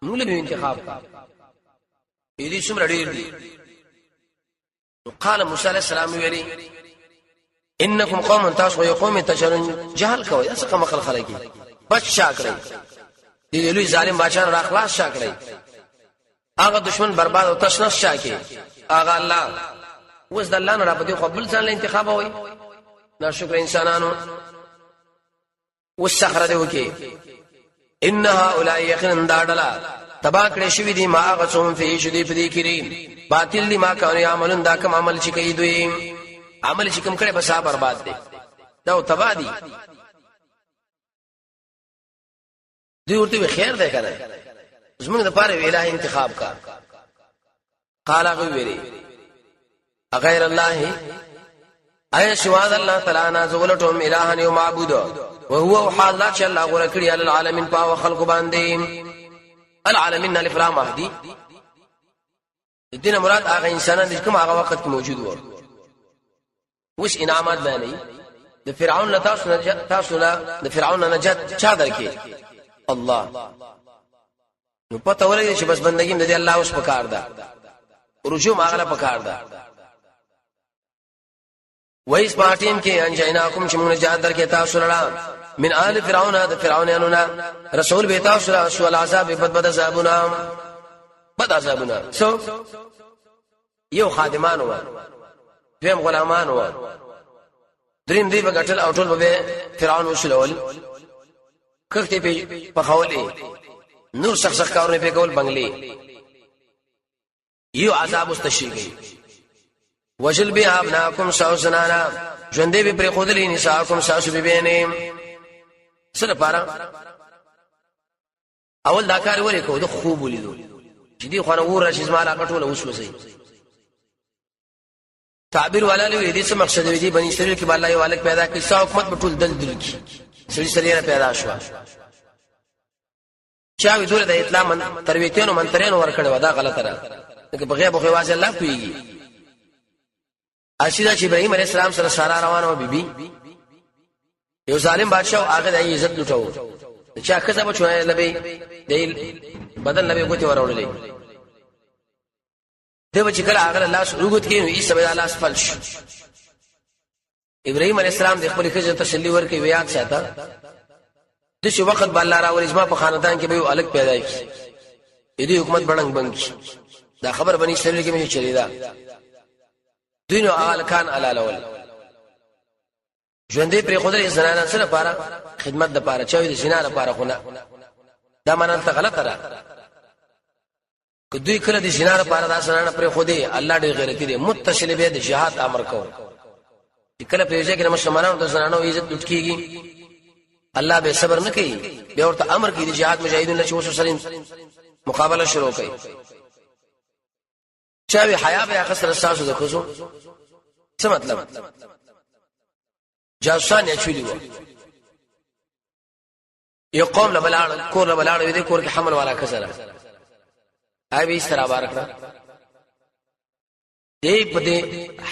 موږ له انتخاب دې څومره ډیر دي قال موسی عليه السلام ویلي انکم قوم تاسو قوم تجرون جهل کوي اسقه مخل خلقي بچ شاکړي دې لوی ظالم بادشاہ را خلاص شاکړي هغه دشمن برباد او تشنس شاکي هغه الله وز د الله نه را پدې خپل ځان له انتخاب وي ناشکر انسانانو وسخره دی وکي ان هؤلاء يقين داډلا تبا کړې شوی دي ما هغه څوم فيه شدي پدې کړي باطل دي ما کوي عملون دا کوم عمل چې کوي دوی عمل چې کوم کړي بس برباد دي دا تبا دي دوی ورته خیر ده کنه زمونږ د پاره ویلا انتخاب کا قال غویری غیر الله اي سواد الله تعالی نازولتهم الهان یو معبود وهو حال لا چې الله غره کړی ال العالمین پاو خلق باندې العالمین الفلام مهدی دینه مراد هغه انسانان چې کوم هغه وخت کې موجود وو وش انعامات باندې د فرعون له تاسو د فرعون نجات چا درکې الله نو پته ولګي چې بس بندګي د الله اوس پکار ده رجوع هغه پکار ده وایس پاتیم کې انجیناکم چې موږ نجات درکې تاسو لرا من آل فرعون د فرعونانونا رسول به تاسو شو العذاب بد عذابنا بد عذابنا سو یو خادمان و دیم غلامان و دریم دی بغټل او ټول به فرعون وشلول کخته په خولې نور شخص کارونه په کول بنگلي یو عذاب مستشریږي وجل بها ابناکم سوسنانا ژوندې به پر خودلې نساکم ساسو ببینه سره پارا اول دا کار ولې کو د خوب ولیدو چې دی خو نه ور راشي زما لا کټوله وسوسه تعبیر والا له دې څه مقصد دی بني اسرائیل کې الله یو الک پیدا کړي سا حکومت په ټول دل کې سړي سړي پیدا شو چا وی دوله د اسلام ترویتونو منترینو ورکړه ودا غلطه را که بغیر بخو واځي الله کوي اشیدا چې ابراهيم عليه السلام سره سارا روانه و بیبي یو ظالم بادشاہ هغه د عزت لټاو چې هغه څه بچو لبي د بدل لبي کوتي ورولې دیو چې کله هغه الله سرغت کې وي سبا الله اسفل شو ابراهيم عليه السلام د خپل خزه تسلی ورکې ویات ساته د شي وخت بل الله را ورزما په خاندان کې به یو الګ پیدا کی دې حکومت بڑنګ بنګ دا خبر بني اسرائیل کې مې چلی دا دینو آل کان علالول ژوندې پر خدای زنانه سره لپاره خدمت د لپاره چوي د زنا لپاره خو نه دا معنی ته غلطه را که دوی کله د زنا لپاره دا زنانه پر خدای الله ډېر غیرتی دي متصل به د جهاد امر کو چې کله په یوځای کې مسلمانانو د زنانو عزت لټ کیږي الله به صبر نه کوي به ورته امر کوي د جهاد مجاهدین له شوسو سره مقابله شروع کوي چاوي حیا به خسر اساسو د خوشو څه مطلب جاسان یې چولی و یو قوم له بلاړ کور له بلاړ دې کور کې حمل والا کسره آی به سره بارکړه دې په دې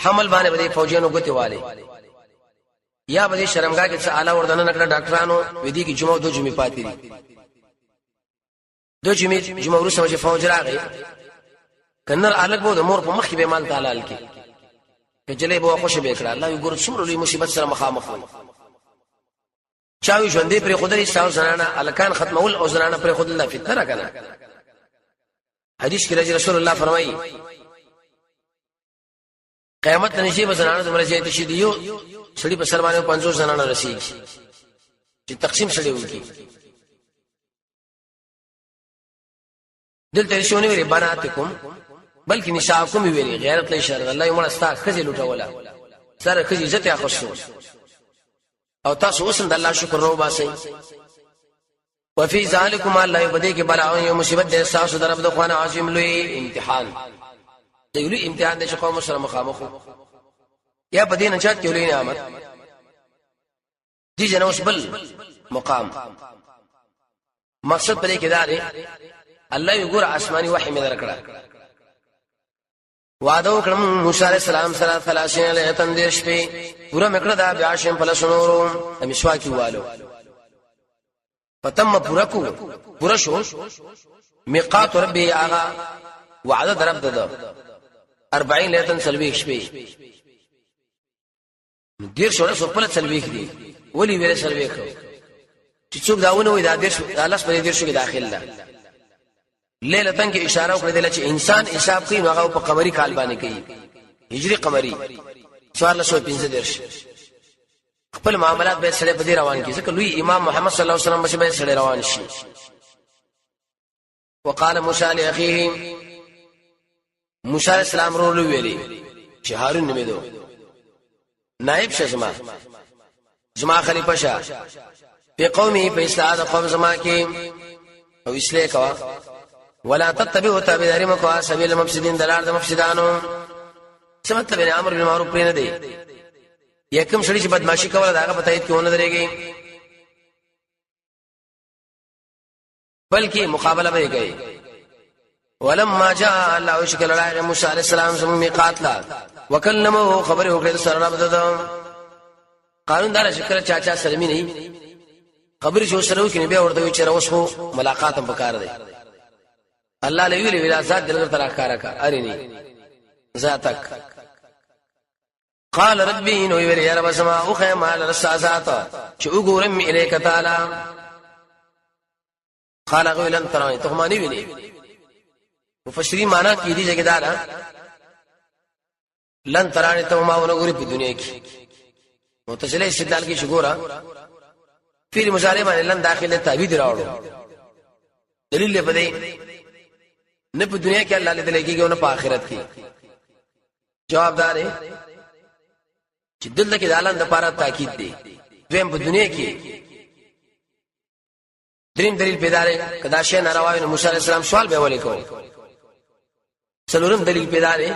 حمل باندې به فوجانو غته والے یا به شرمګه کې څه اعلی وردن نکړه ډاکټرانو ودی کې جمعه دو جمعه پاتې دي دو جمعه ورسره چې فوج راغی کنر الګ بو د مور په مخ کې به مال تعالی کې کجلې به خوشی به کړه الله یو ګور څومره لوی مصیبت سره مخامخ چاوي ژوندې پر خدای ساو زنانه الکان ختمول او زنانه پر خدای الله فتنه راکنه حدیث کې رسول الله فرمایي قیامت نشي به زنانه د مرزه ته شي دیو سړي په سر باندې 500 زنانه رسیږي چې تقسیم سړي وکي دلته شونه ویری بناتکم بلکې نساءکم ویری غیرت له اشاره الله یې مړ استا خزي لټولا سره خزي عزت اخستو او تاسو اوسم د الله شکر رو باسي وفي ذالکم الله یبدی کې بلاو یو مصیبت د تاسو درب د خوانه عظیم لوی امتحان دی لوی امتحان د قوم سره مخامخ یا بدین نجات کې لوی نعمت دي جنوس بل مقام مقصد پرې کې داري الله یو ګور آسماني وحي مې درکړه وعده وکړم موسی عليه السلام سره 30 له تندیش په پورا مکړه دا بیا شم فلسنورو امشواکی والو فتم پورا شو میقات ربي اغا وعده درب ده 40 له سلويخ شپې دیر شو رسو په سلويخ دي ولي ویل سلويخ چې څوک داونه وي دا دیر شو الله سپه دیر شو کې داخل ده لیله تن کې اشاره وکړه چې انسان حساب کوي نو هغه په قمري کال باندې کوي هجري قمري 1415 خپل معاملات به سره په دې روان کی ځکه لوی امام محمد صلی الله علیه وسلم به سره روان شي وقال موسی لاخيه موسی السلام ورو ویلي چې هارون نمیدو نائب شزما زما خلیفہ شه په قومي په اصلاح د قوم زما کې او اصلاح کوا ولا تتبعوا تابعداري مکو سبیل المفسدين دلار د مفسدانو سمت بن امر بالمعروف پرې نه دی یکم شړي چې بدمعشي کوله داغه پتاید کیونه درېږي بلکې مقابله به کوي ولما جاء الله شکل الله موسی عليه السلام سم میقات لا وکلمه خبره وکړه سره رب دته قانون دار شکر چاچا سلمی نه خبر جو سره کې بیا ورته چې اوس خو ملاقات هم وکړه دی الله له ویلي ولا ذات دلګر تر اخاره کا ارینی ذاتک قال ربي نو ویل یا رب سما او خیمال رساسات چې وګورم الیک تعالی قال غو لن تراني ته مانی ویني مفسرین معنا کی دي چې دا لن تراني ته ما ونګوري په دنیا کې متصله استدلال کې شګورا فعل مضارع باندې لن داخله تعبید راوړو دلیل په دې نه په دنیا کې الله دې لګيږي او نه په آخرت کې جوابدار چې دلته کې د اعلان د لپاره تاکید دی دویم په دنیا کې دریم دلیل پیدا لري کدا شی ناروا نو موسی عليه السلام سوال به ولې کوي څلورم دلیل پیدا لري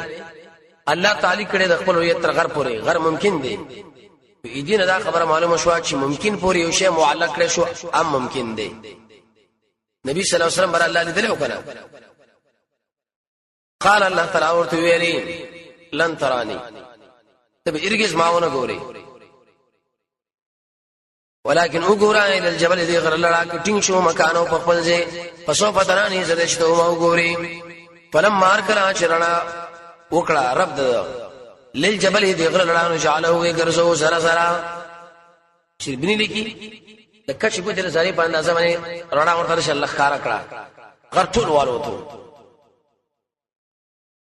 الله تعالی کړه د خپل هویت تر غر پورې غر ممکن دی دې دا خبره معلومه شو چې ممکن پورې یو شی معلق کړي شو ام ممکن دی نبی صلی الله علیه وسلم بر الله لیدل وکړه قال الله تعالی ورته ویلي لن تراني تب ارجز معونه ګوري ولكن وګورا الى الجبل ذي غر لرا کټینګ شو مکانو په خپل ځای پسو پترانی زدشتو ما وګوري فلم مار کړه چرنا وکړه رب د للجبل ذي غر لرا نو جعله غرزو زرا زرا چې بني لکی د کچ په دل زاري په اندازه باندې رڼا ورته الله خارا کړه غر ټول والو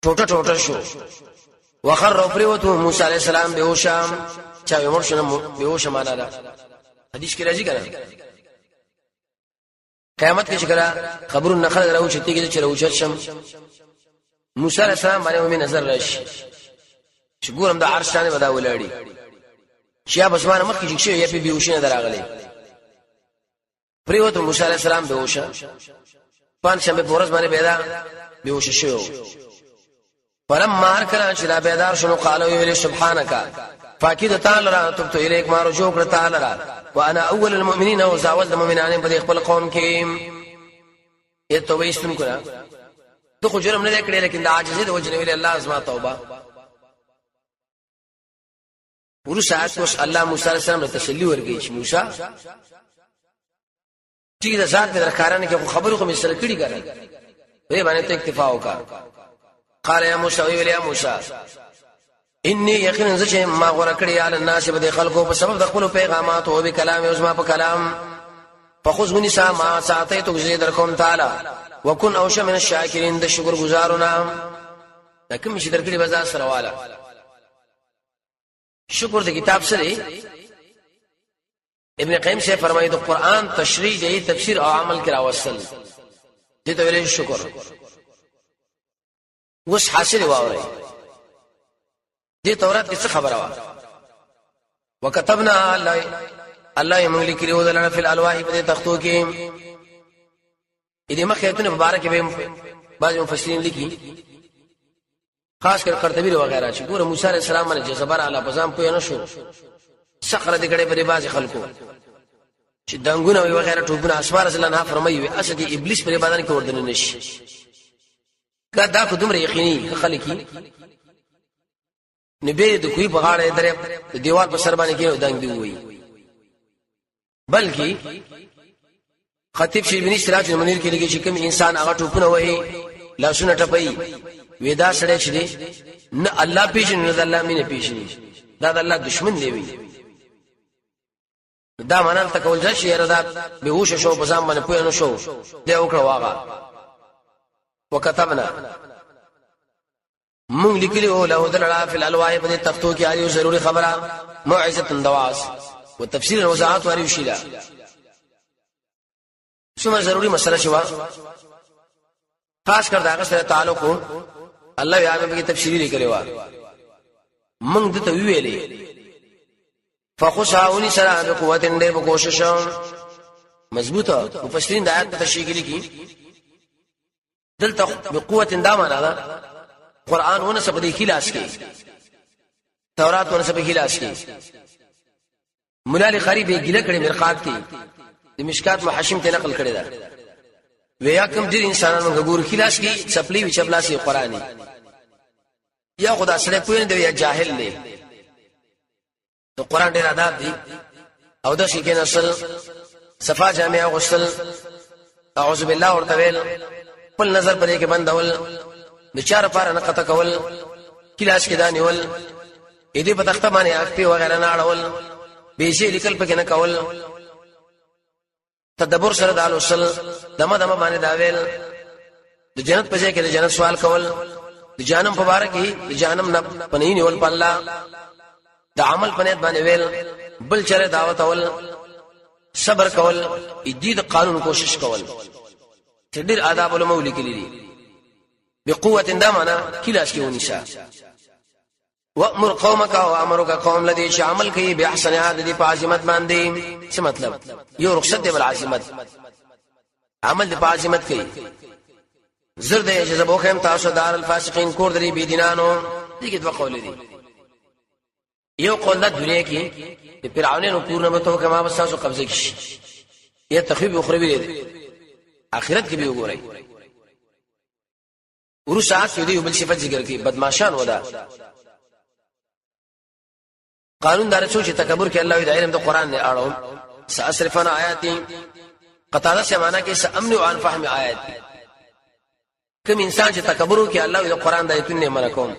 ته ټوټه شو وخر پریوتو موسی علیہ السلام بهوشام چا یمر شنه بهوش معنا ده حدیث کې راځي کنه قیامت کې چې کړه خبر النخل راو چې تیګه چې راو شم موسی علیہ السلام باندې مې نظر راشي چې ګورم د عرش باندې ودا ولاړی چې یا بسمان مخ کې چې یې په بهوش نه دراغلي پریوتو موسی علیہ السلام بهوش پان شنبه پورز باندې پیدا بهوش شو فلما ارکل چې را بیدار شنو قالو ویل سبحانك فاکید تعالی را تبت الیک ما رجو کړ تعالی را وانا اول المؤمنین او زاول المؤمنان په خپل قوم کې یې توبه استون کړه ته خو جرم نه کړی لیکن د عاجزۍ د وجه ویل الله ازما توبه ورو ساعت اوس الله موسی علیہ السلام ته تسلی ورکړي چې موسی چې د ذات په درکارانه کې خبرو کوم سره کړي کړه به باندې ته اکتفا وکړه قال يا موسى ویل یا موسی انی یقینا ذ ما غره کړی علی الناس بده خلقو په سبب د خپل پیغامات او به کلام او ما په کلام فخذونی ما ساعتیت گزید درکوم تعالی وکن اوش من الشاکرین د شکر گزارونه لکه مشي درکړي بازار سره والا شکر د کتاب سره ابن قیم سے فرمایي د قران تشریح دی تفسیر او عمل کرا وصل دې ته ویل شکر وس حاصل واوري دې تورات کې څه خبره وا وكتبنا الله يملك لي ودلنا في الالواح په تختو کې دې مخه ته مبارک به بعض مفسرین لیکي خاص کر قرطبی وغیرہ چې ګوره موسی عليه السلام باندې جزبر اعلی بزام په نه شو سخره دې کړي په بعض خلکو چې دنګونه وغیرہ ټوبونه اسوار الله نه فرمایي اسه کې ابلیس په بدن کې وردن نشي دا خو دومره یقیني خلکی نبی د کوی په غاړه درې د دیوال په سر باندې کې دنګ دی وای بلکې خطیب شیبانی سراج المنیر کې لګي چې کوم انسان هغه ټوپونه وای لاسونه ټپي ودا سره چې دی نه الله پیژني نه الله مینه پیژني دا د الله دشمن دی وی دا مانال تکول ځي ردا بهوش شو په ځام باندې پوه نه شو دی وکړه واغه وكتبنا من لكلو له دللا في الالواح په تختو کې اړیو ضروري خبره موعظه دواس وتفسير وضاحت واری وشیلا څومره ضروري مسله شوا خاص کر داغه سره تعلق الله یا به تفسیری لیکلی و من دته ویلې فخشاوني سره به قوت اندر به کوشش مضبوطه مفسرین د آیات تشریح لیکي دلته بقوه دا معنا ده قران ونسب د خلاص کې تورات ونسب خلاص کې مولا خریب ګله کړي مرقات کې د مشکات محشم ته نقل کړي ده ویا کوم دې انسانانو غور خلاص کې چپلی وی چپلاسي قرآني یا خدا سره کوی نه دی یا جاهل نه د قران ډېر آداب دي او د شي کې نسل صفا جامع غسل اعوذ بالله ورته ویل په نظر پرې کې بندول د چار پار نه قطه کول کلاس کې دانیول دې په تخته باندې اخته وغیرہ نه اړول به شي لیکل پکې نه کول تدبر سره د الوصل دمه باندې دا ویل د جنت په ځای کې د جنت سوال کول د جهنم په باره کې د جهنم نه پنې نیول پله د عمل پنيت باندې ویل بل چره دعوت اول صبر کول دې د قانون کوشش کول تدیر آداب علماء لیکلي دي بقوه دمنا کلاس کې ونیسا وامر قومك وامرك قوم الذي عمل کوي به احسن عادت په عظمت باندې څه مطلب یو رخصت دی بل عظمت عمل دی په عظمت کوي زرد جذبو خیم تاسو دار الفاسقین کور دی بی دینانو دغه دوه قول دي یو قول د دنیا کې د فرعونانو پورنه متو کما بساسو قبضه کی یا تخفیف اخروی دی اخرت کې به وګورئ ورسات دی بل صفات ذکر کی بدمعشان ودا قانون دار سوچ تکبر کې الله د علم د قران نه اړو ساسرفنا آیاتی قطاده سے معنا کې سامن عن فهم آیات کوم انسان چې تکبر کوي الله د قران د آیتونه منع کوم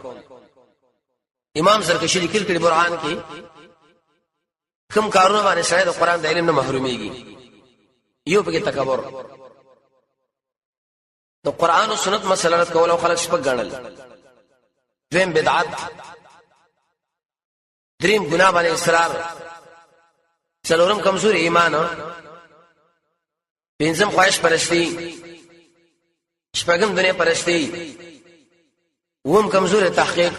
امام زرکشی لیکل کړي برهان کې کوم کارونه باندې سره د قران د علم نه محروميږي یو په تکبر د قران او سنت مسله کول او خلک شپږ غړل دویم بدعت دریم ګناه باندې اصرار څلورم کمزوري ایمان پنځم خواهش پرستی شپږم دنیا پرستی ووم کمزوري تحقیق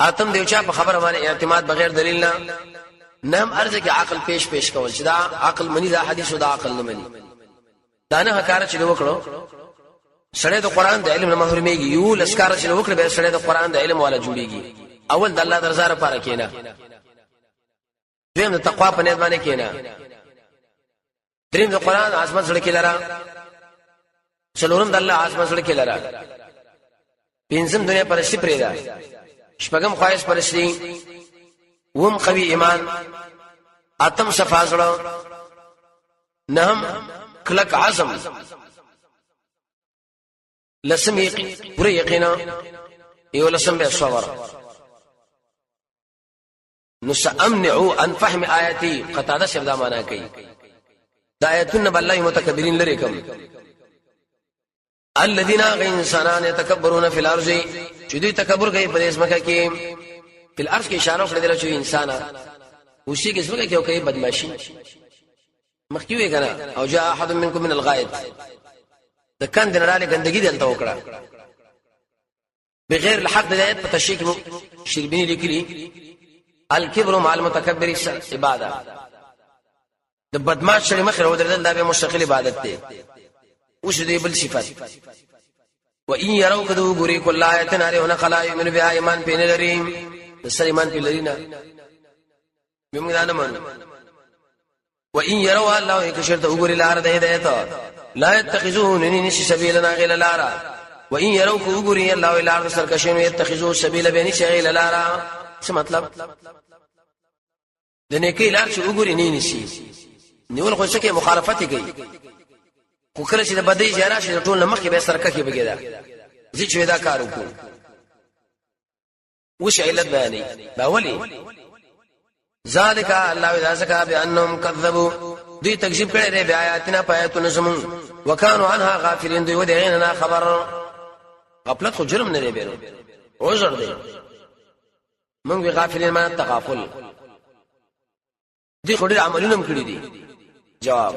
اتم دیوچا په خبره باندې اعتماد بغیر دلیل نه نام ارزه کې عقل پیش کول چې دا عقل منی دا حدیث او دا عقل نه منی دا نه هکاره چې وکړو سره د قران د علم نه محروميږي یو لسکار چې وکړي به سره د قران د علم والا جوړيږي اول د الله درزار لپاره کینا دیم د تقوا په نیت باندې کینا دریم د قران عظمت سره کې لرا څلورم د الله عظمت سره کې لرا پنځم دنیا پر شي پرېدا شپږم خواهش پرستی وم قوي ایمان اتم صفازړه نهم کلک عزم لسم پوره یقینا یو لسم به صبر نسامنع عن فهم آیاتی قطاده شبد معنا کوي د آیاتن بالله متکبرین لري کوم الذين انسانان يتكبرون في الارض چې دوی تکبر کوي په اسمکه کې په الارض کې اشاره کړل چې انسان اوسې کې اسمکه کې کوي بدمعشي مخکې وي کنه او جاء احد منكم من الغائط د کاندې نړۍ ګندګي دلته وکړه بغیر الحق د آیت په تشریح شربینی لیکلي الکبر مع المتکبر عبادت د بدمعش سره مخ ورودل دا به مستقل عبادت دی اوس دې بل صفات و ان يروا كذو غري كل آیت نارونه خلا یمن بها ایمان پین لري د سر ایمان په لرینا موږ نه منو و ان يروا الله یکشرت وګوري لار د هدایت لا يتخذون ننس سبيلنا غير لارا و ان يروا وګوري الله لار سرکشین يتخذوا سبيل بين شغيل لارا څه مطلب د نیکی لار چې وګوري نه نشي نیول خو څه کې مخالفت کوي خو کله چې د بدی جاره شي ټول لمخې به سرکه کې بګیدا زی چې دا کار وکړو وش علت بیانې باولي ذالک الله اذا زکا بانهم كذبوا دوی تکذیب کړي دي بیا آیاتنا پایتون زمون وکانو عنها غافلین دوی ودینا خبر غفلت خو جرم نه دی بیرو عذر دی موږ غافلین ما تغافل دي خوري عملونه کړی دي جواب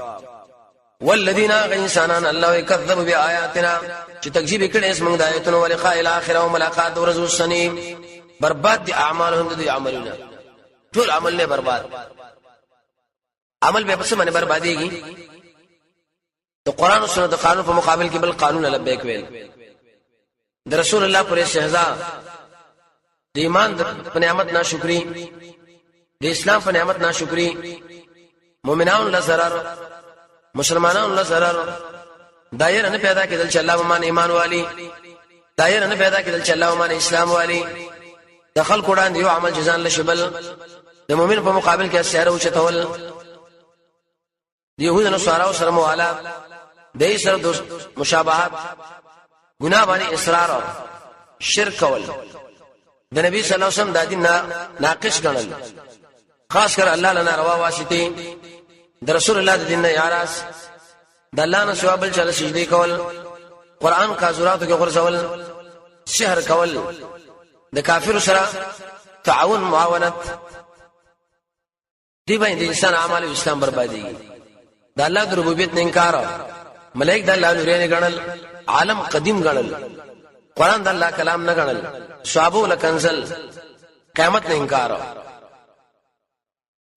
والذین انسانان الله کذب بیااتنا چې تکذیب کړي اسمه د آیاتونو ولقاء الاخره او ملاقات ورځ السنی برباد دي اعمالهم دي عملونه ټول عمل نه برباد عمل به پس باندې برباديږي د قران او سنت قانون په مقابل کې بل قانون لبیک ویل د رسول الله پر شهزا د ایمان په نعمت ناشکری د اسلام په نعمت ناشکری مؤمنانو له zarar مسلمانانو له zarar دایر نه پیدا کېدل چې الله باندې ایمان والی دایر نه پیدا کېدل چې الله باندې اسلام والی د خلق وړاندې یو عمل جزان لشبل د مؤمن په مقابل کې سحر او چتول د يهود نو سره او سره موالا د سره مشابهت ګناه باندې اصرار او شرک کول د نبی صلی الله علیه وسلم د دین ناقص ګڼل خاص کر الله لنا روا واسطه د رسول الله د دین نه یاراس د الله نه ثواب چل سجدي کول قران کاذوراتو کې غرزول شهر کول د کافر سره تعاون معاونت دی باندې انسان اعمال اسلام بربادي د الله د ربوبیت نه انکار ملائک د الله لوري نه غنل عالم قدیم غنل قران د الله کلام نه غنل صحابه لکنزل قیامت نه انکار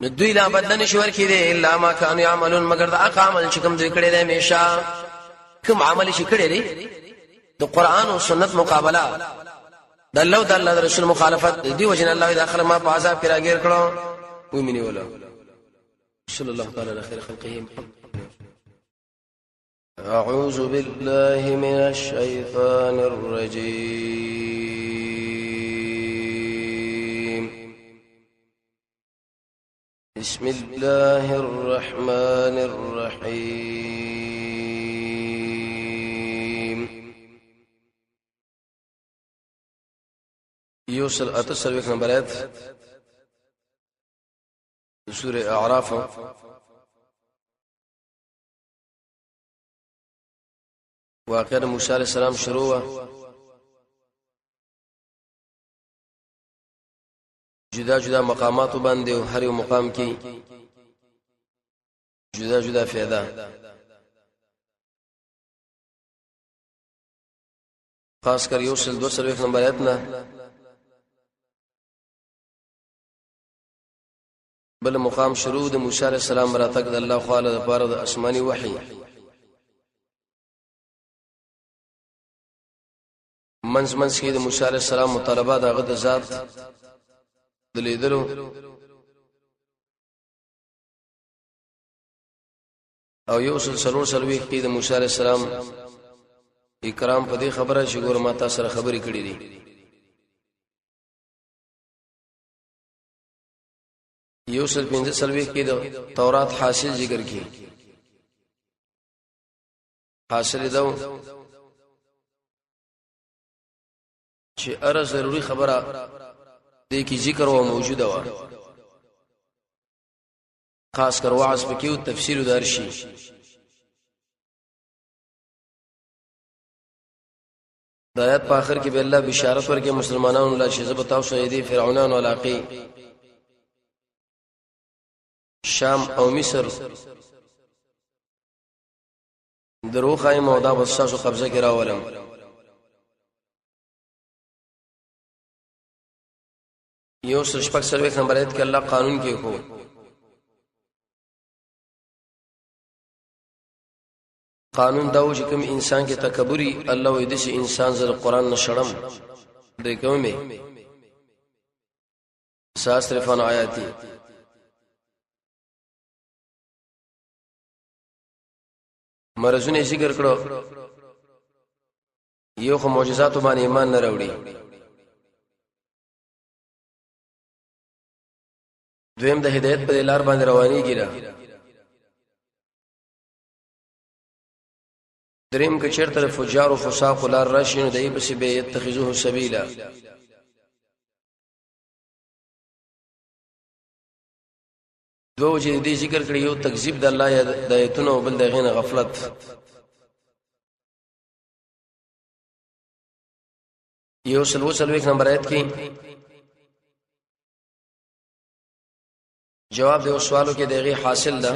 نو دوی لا بدن شور کړي الا ما كانوا يعملون مگر دا عمل چې کوم دوی کړي دي همیشه کوم عمل شي کړي دي د قران او سنت مقابله د الله او د الله رسول مخالفت دی وجنه الله داخله ما په عذاب کې راګیر کړو ومني ولا صلی الله تعالی علی خیر خلقه اعوذ بالله من الشیطان الرجیم بسم الله الرحمن الرحیم یوسل اتصل وک نمبر آیت سورة اعراف واقعہ موسی علیہ السلام شروع جدا جدا مقامات باندې او هر یو مقام کې جدا جدا فائدہ خاص کر یوسل 201 نمبر آیت نه بل مقام شروع د موسی علیہ السلام براتک د الله خالد لپاره د اسماني وحي منځ کې د موسی علیہ السلام مطالبه دغه د ذات د لیدلو او یو سلوي کې د موسی علیہ السلام اکرام په دې خبره چې ګور ماته سره خبرې کړې دي یوسل 15 کې د تورات حاصل ذکر کی حاصل دو چې اره ضروری خبره دې کې ذکر او موجوده و خاص کر وعظ پکې او تفسیر درشي د آیات په اخر کې به الله بشارت ورکړي مسلمانانو لا چې زبتاو شهیدی فرعونانو علاقه شام او مصر درو خایم او دا وساسو قبضه کې راولم یو شپږ سروي نمبر ایت کې الله قانون کې کو قانون دا و چې کوم انسان کې تکبري الله وې د انسان زر قران نشړم دوی کومه ساسرفان آیاتی مرزونه ذکر کړو یو خو معجزات باندې ایمان نه راوړي دویم د هدایت په لار باندې رواني کیږي دریم کې چیرته فجار او فساق لار راشي نو دای په سی به يتخذوه سبیلا دو چې دې ذکر کړی یو تکذیب د الله د ایتونو بل د غین غفلت یو سلو ایک نمبر آیت کې جواب د سوالو کې دغه حاصل ده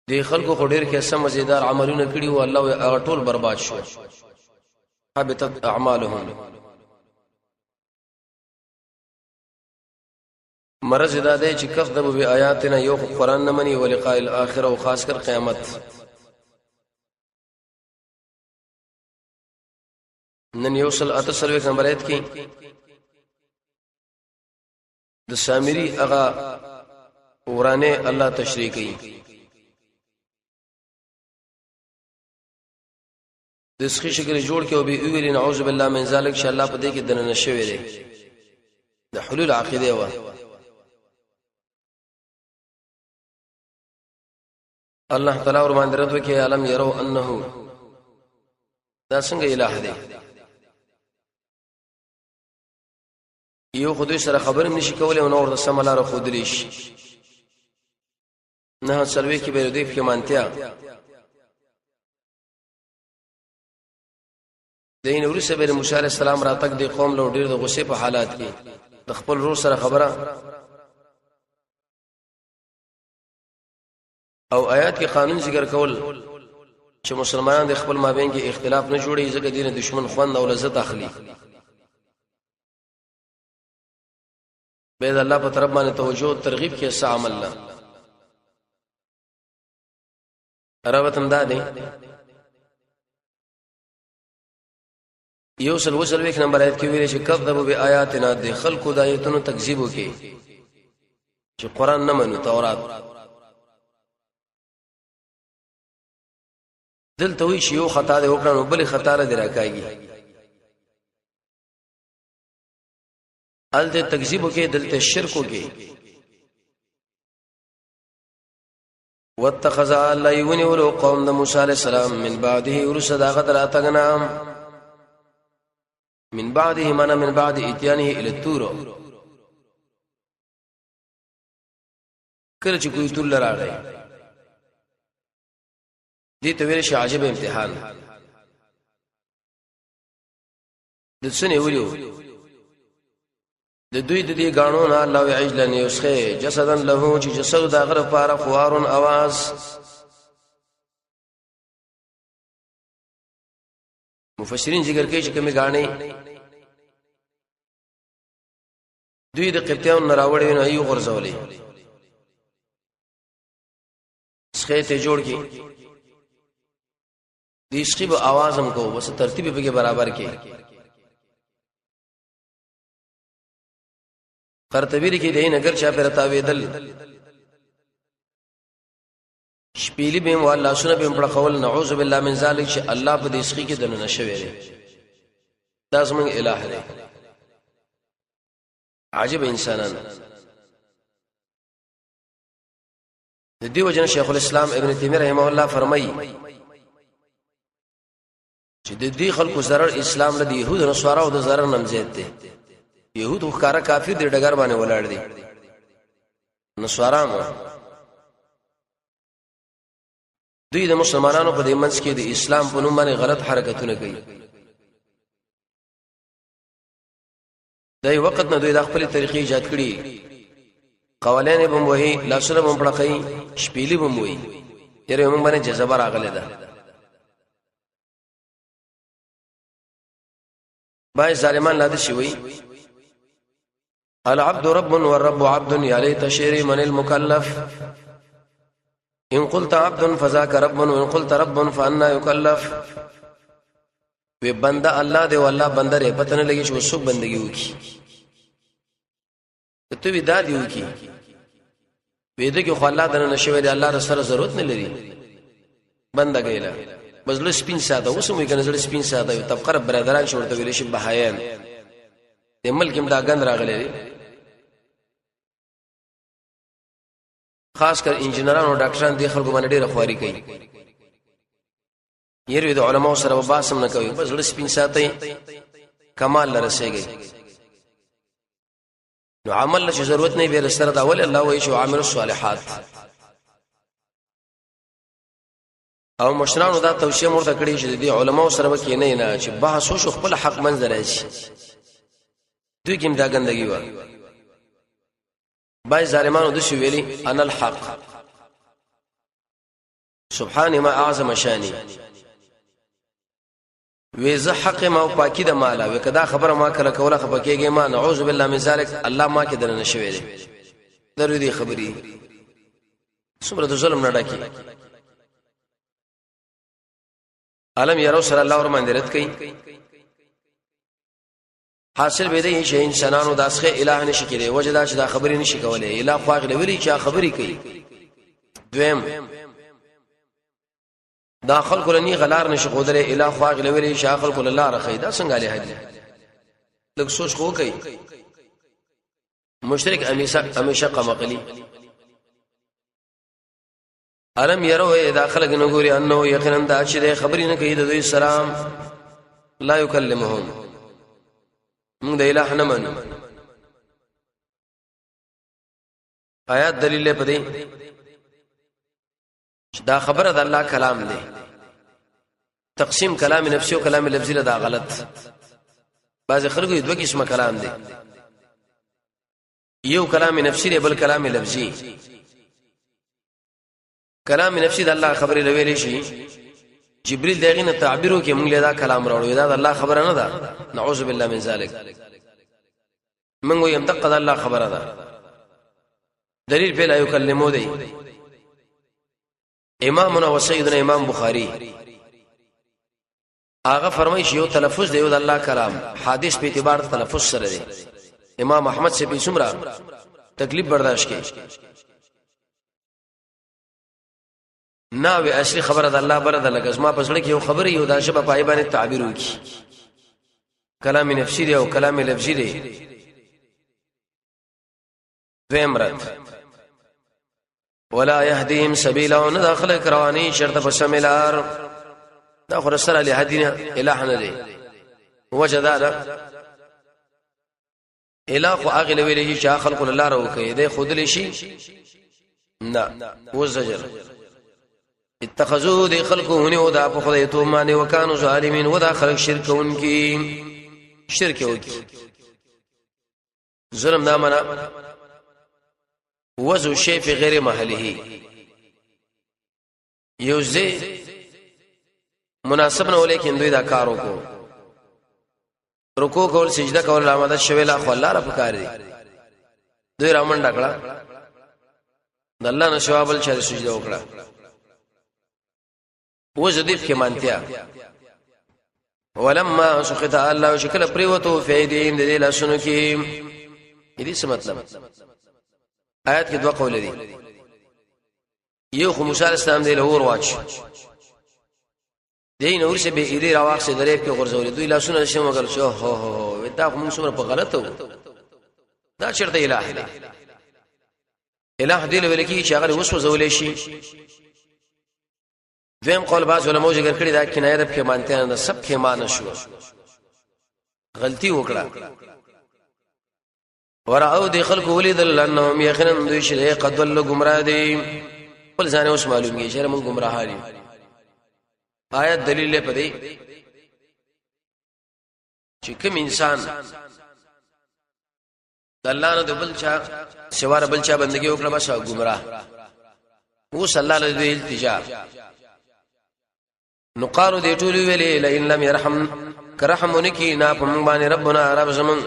د خلکو خډیر کې سم مزیدار عملونه کړي او الله هغه ټول برباد شو حبطت اعمالهم مرز دا دی چې کذبوا بیااتنا یو قرآن نه مني ولقاء الاخره او خاص کر قیامت نن یوصل اتصل نمبر ایت کې د سامری هغه ورانه الله تشریح کوي د سخی شکل جوړ کې او به ویل نعوذ بالله من ذلک چې الله په دې کې دنه نشوي دي د حلول عقیده و الله تعالی ور باندې رد وکي علم يرو انه دا څنګه الہ دی یو خدای سره خبرم نشي کولای او نور د سملاره خودلی شي نه سلوي کې به دې په مانتیا دین ورسه به موسی عليه السلام راتک د قوم له ډیر د غصه په حالات کې د خپل روح سره خبره او آیات کې قانون ذکر کول چې مسلمانان د خپل مابین کې اختلاف نه جوړي ځکه دین دشمن خوند او لذت اخلي به د الله په طرف باندې توجه او ترغیب کې څه عمل الله راوتم دادې یو سل وسل وک نمبر آیت کې ویل چې کذبوا بیااتنا د خلقو د آیتونو تکذیب وکي چې قران نه منو تورات دلته وی شی یو خطا دی وکړو بل خطا را دی راکاږي الته تکذیب وکي دلته شرک وکي واتخذ الله يونيولو قوم د موسی عليه السلام من بعده ورسد غدر اتغنام من بعده من بعد اتيانه الى التور کله چې کوی تل راغی دې ته ویل شي عجب امتحان د سنې ویلو د دوی د دې غاڼو نه الله عجلن یسخه جسدن له چې جسد د غره پاره خوارون आवाज مفسرین ذکر کوي چې کومه غاڼې دوی د قبطیان نراوړې نه یو غرزولې څخه ته جوړ کی دې شخي به आवाज هم کو بس ترتیب به برابر کې قرطبی کې دین اگر چا پر تاویدل شپېلی به والله سن به پړ خول نعوذ بالله من ذلک چې الله په دې شخي کې دنه نشوي دا زمونږ الٰه دی عجب انسانان د دې وجنه شیخ الاسلام ابن تیمیه رحمه الله فرمایي چې د دې خلکو zarar اسلام له يهود او نصارا او د zarar نمزید دي يهود وکړه کافر دي ډګر باندې ولاړ دي نصارا دوی د مسلمانانو په دې منځ کې د اسلام په نوم باندې غلط حرکتونه کوي دای وخت نه دوی د خپل طریقې ایجاد کړي قوالین بم وਹੀ لاسونه بم پړقای شپېلی بم وਹੀ یره موږ باندې جذبه راغله ده بای ظالمان لاده شي وي العبد رب والرب عبد يا ليت شيري من المكلف ان قلت عبد فذاك رب وان قلت رب فانا يكلف وی بندا الله دی والله بندا ری پته نه لګي چې وسو بندگی وکي ته وی دا دی وکي وی دې کې خو الله دنه نشوي دی الله سره ضرورت نه لري بندا ګیلا مزل سپین ساده وسمې کنه زړه سپین ساده یو طبقه برادران شورته ویل شي بهایان د ملک دا غند راغلي خاص کر انجنيران او ډاکټران دي خلکو باندې ډېر خواري کوي یره د علماء سره باسم نه کوي بس لږ سپین ساتي کمال لرسېږي نو عمل له ضرورت نه به سره دا ول الله وایي چې عامل الصالحات او مشرانو دا توصيه مرته کړی چې د علماء سره کې نه چې بحث وشو خپل حق منځ راځي دوی کوم دا ګندګي و بای ظالمانو د شو ویلي انا الحق سبحان ما اعظم شاني ویزه حق ما او پاکی د مالا وکدا خبره ما کله کوله خپکیږي ما نعوذ بالله من ذلک الله ما کې درنه شوی دی درو دي خبري څومره د ظلم نه ډاکي عالم یارو سره الله ور باندې رات کوي حاصل به دی چې انسانانو داسخه الہ نشي کېږي وجدا چې دا خبري نشي کولای الہ خو هغه ویلي چې خبري کوي دویم دا خلق لنی غلار نشي خودره الہ خو هغه ویلي چې خلق الله رخی دا څنګه له هدي لږ سوچ خو کوي مشرک همیشه قمقلی علم يرو اذا خلق نغوري انه يقينا دا چې خبري نه کوي د دوی سلام لا يكلمهم موږ د الہ نه منو آیات دلیل په دې دا خبره د الله کلام دی تقسیم کلام نفسي او کلام لفظي له دا غلط بعض خلکو دوه قسمه کلام دی یو کلام نفسي دی بل کلام لفظي کلام نفسي د الله خبره لویلې شي جبريل دغه نه تعبیرو کې موږ له دا کلام راوړو دا د الله خبره نه ده نعوذ بالله من ذلک موږ یم تقد الله خبره ده دلیل په لا یکلمو دی امامنا وسيدنا امام بخاری هغه فرمایي چې یو تلفظ دی د الله کلام حدیث په اعتبار تلفظ سره دی امام احمد سے په څومره تکلیف برداشت کړي ناوی اصلي خبره د الله بره د لګزما پسړه کې یو خبره یو دا شپه پای باندې تعبیر وکي کلام نفسي دی او کلام لفظي دی ویمرت ولا يهديهم سبيلا وندخل كرواني شرط بسملار دا خو سره له هدينا اله نه دی وجدادا اله خو اغه ویلې چې خلق الله راوکي دی خود لشي نه وزجر اتخذوا دي خلقونه ودا په خدای ته باندې وکانو ظالمین ودا خلق شرکونکي شرک وکي ظلم دا معنا وضع شی فی غیر محله یوزه مناسب نه ولیکن دوی دا کار وکړو رکوع کول سجده کول آماده شوی لا خو الله را پکار دي دوی رامن ډکړه د الله نه شوابل چې سجده وکړه وجدیف کې مانتیا ولما سخط الله شکل پریوتو فیدین دې لاسونو کې دې څه مطلب آیات کې دوه قول دي یو خو موسی علیہ السلام دې له اور واچ دین اور سے به ایری راواخ سے درې کې غرزول دوی لاسونه شمه کړ شو هو دا موږ څومره په غلطو دا چرته الہ دی الہ دې له ولکی چې هغه وسو زولې شي دویم قول باز علماء ذکر کړی دا کنایه د پیمانته نه سب کې مان شو غلطي وکړه ورأو دي خلق ولذل انهم يخنن دوی شي قد ول گمراه دي ول ځانه اوس معلومیږي چې موږ گمراه دي آیت دلیل په دی چې کوم انسان د الله نه د بل چا سوار بل چا بندگی وکړه بس گمراه او صلی الله علیه التجا نقارو دی ټول ویلې لئن لم يرحم کرحمونکی نا پم باندې ربنا رب زمون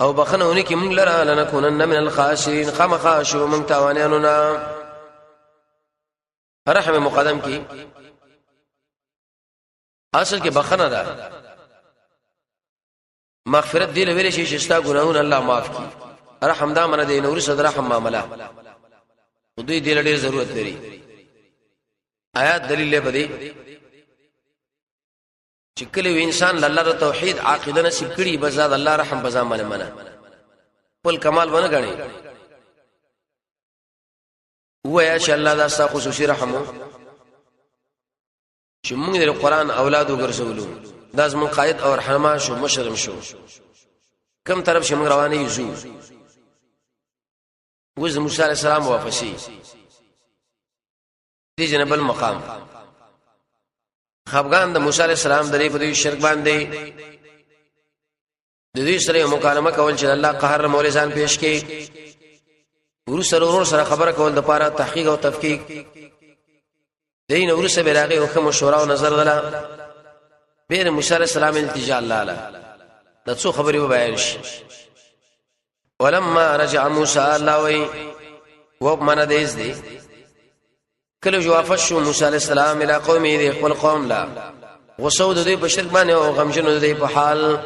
او بخنونکی من لرا لنكونن من الخاسرین خامخاشو من تاواناننا رحم مقدم کی اصل کې بخنه ده مغفرت دی له ویل شي چې ستا ګناهونه الله معاف کړي رحم دا منه دی نور صدر رحم معاملہ دوی دې ډېر ضرورت لري آیات دلیل له بدی چې کله انسان الله توحید عقیده نصیب کړي بزاد الله رحم بزا منه خپل کمال ونه غني ویا چې الله دا ستا خصوصي رحم چې موږ د قرآن اولاد وګرځولو دا زمون قائد او رحمان شو مشرم شو کم طرف چې موږ روانه یو وز موسی علیہ السلام واپسی دي جنب المقام خفغان د موسی علیہ السلام درې په دې شرک باندې د دې سره مکالمه کول چې الله قهر مولوی ځان پیش کړي ورور سره خبره کول د پاره تحقیق او تفکیک دین ورسه براغه حکم او شورا او نظر دلا بیر موسی علیہ السلام التجا الله د څو خبرې بیان شي ولما رجع موسی الله وی و من دیز دی کله جو افشو موسی علیہ السلام الى قومه دی خپل قوم لا غسود دی په شرک باندې او غمجن دی په حال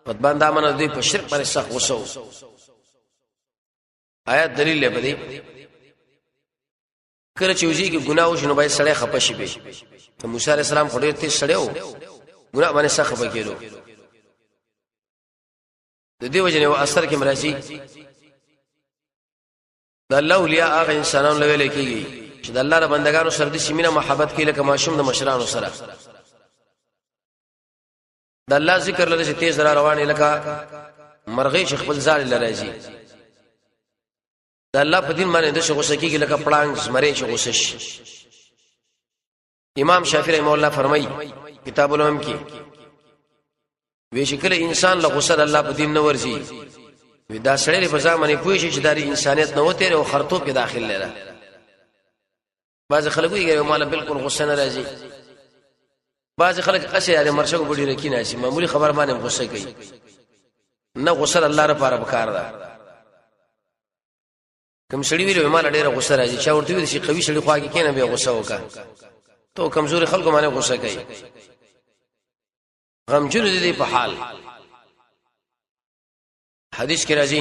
قد باندې من دی په شرک باندې سخت غسو آیات دلیل لبدی کله چې وږي کې ګناه وشنو باید سړی خپه شي به ته موسی علیہ السلام خو ډیر تیز سړیو ګناه باندې سخت خپه کېدو د دې وجه نه اثر کې مراشي د الله اولیاء هغه انسانانو لوي لیکيږي چې د الله ر بندگانو سره د سیمینه محبت کې لکه ماشوم د مشرانو سره د الله ذکر لري چې تیز را روانه لکه مرغې خپل ځال لراځي د الله په دین باندې د غصه کیږي لکه پړانګ زمری چې غصه شي. امام شافعي رحمه الله فرمایي کتاب العلم کې وی شکل انسان له غصه الله په دین نه ورځي وی دا سړی په ځامنه پوي شي چې د انسانيت نه وته او خرطوب کې داخل لره. بعض خلک یې مال بالکل غصه نه راځي، بعض خلک اسه یاره مرشق ګډي رکی نه شي معمولی خبر باندې غصه کوي. نه غصه الله لپاره بکار ده. کوم سړی ویلو مال ډیره غصه راځي چې ورته وي چې قوي سړی خواږي کینه به غصه وکا ته کمزوري خلکو باندې غصه کوي. غمجن دي په حال. حدیث کې راځي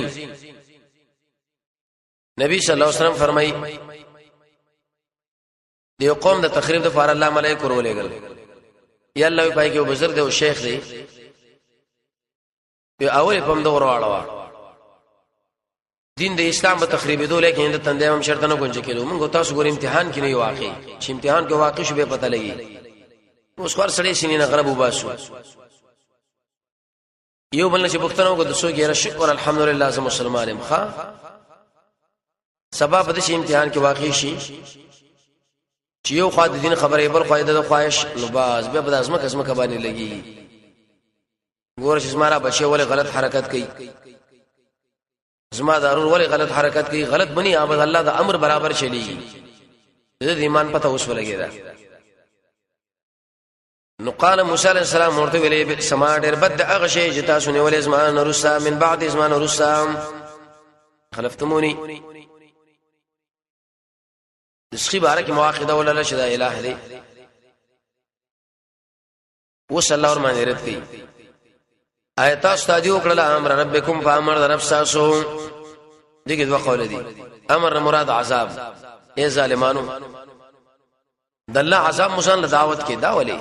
نبی صلی الله علیه وسلم فرمایي دیو قوم د تخریب د فار الله ملائکه ورولېګل یا الله پای کې بزرګ دی او شیخ دی په اول په مدور واړه دین د اسلام په تخریب دو لیکن د تندې هم شرط نه گونځ کېلو. موږ تاسو ګور امتحان کې نه یو واقع چې امتحان کې واقع شو به پته لګي اوس خور سړی سینې نه غرب وباسو یو بل نشي پښتنو کو د سو کې شکر الحمدلله زم مسلمان ام ښا سبب د شي امتحان کې واقع شي چې یو خوا د دین خبرې بل خوا د خواهش لباس به په ازمه قسمه کبانې لګي. ګور چې زماره بچي ولې غلط حرکت کوي زما ضرور ولې غلط حرکت کوي غلط بني اب الله دا امر برابر چلی د ایمان پته اوس ولګی دا. نو قال موسی علیہ السلام ورته ویلې سما ډېر بد هغه شی چې تاسو نه ولې زمان رسا من بعد زمان رسا خلفتمونی دسخي بارک مواقعه ولا لا شدا الہ دی وصلی الله ورمانه رد کی آیات استادیو کړه امر ربکم فامر رب ساسو دغه دوه قول دي. امر مراد عذاب ای ظالمانو د الله عذاب مسان دعوت کې دا ولي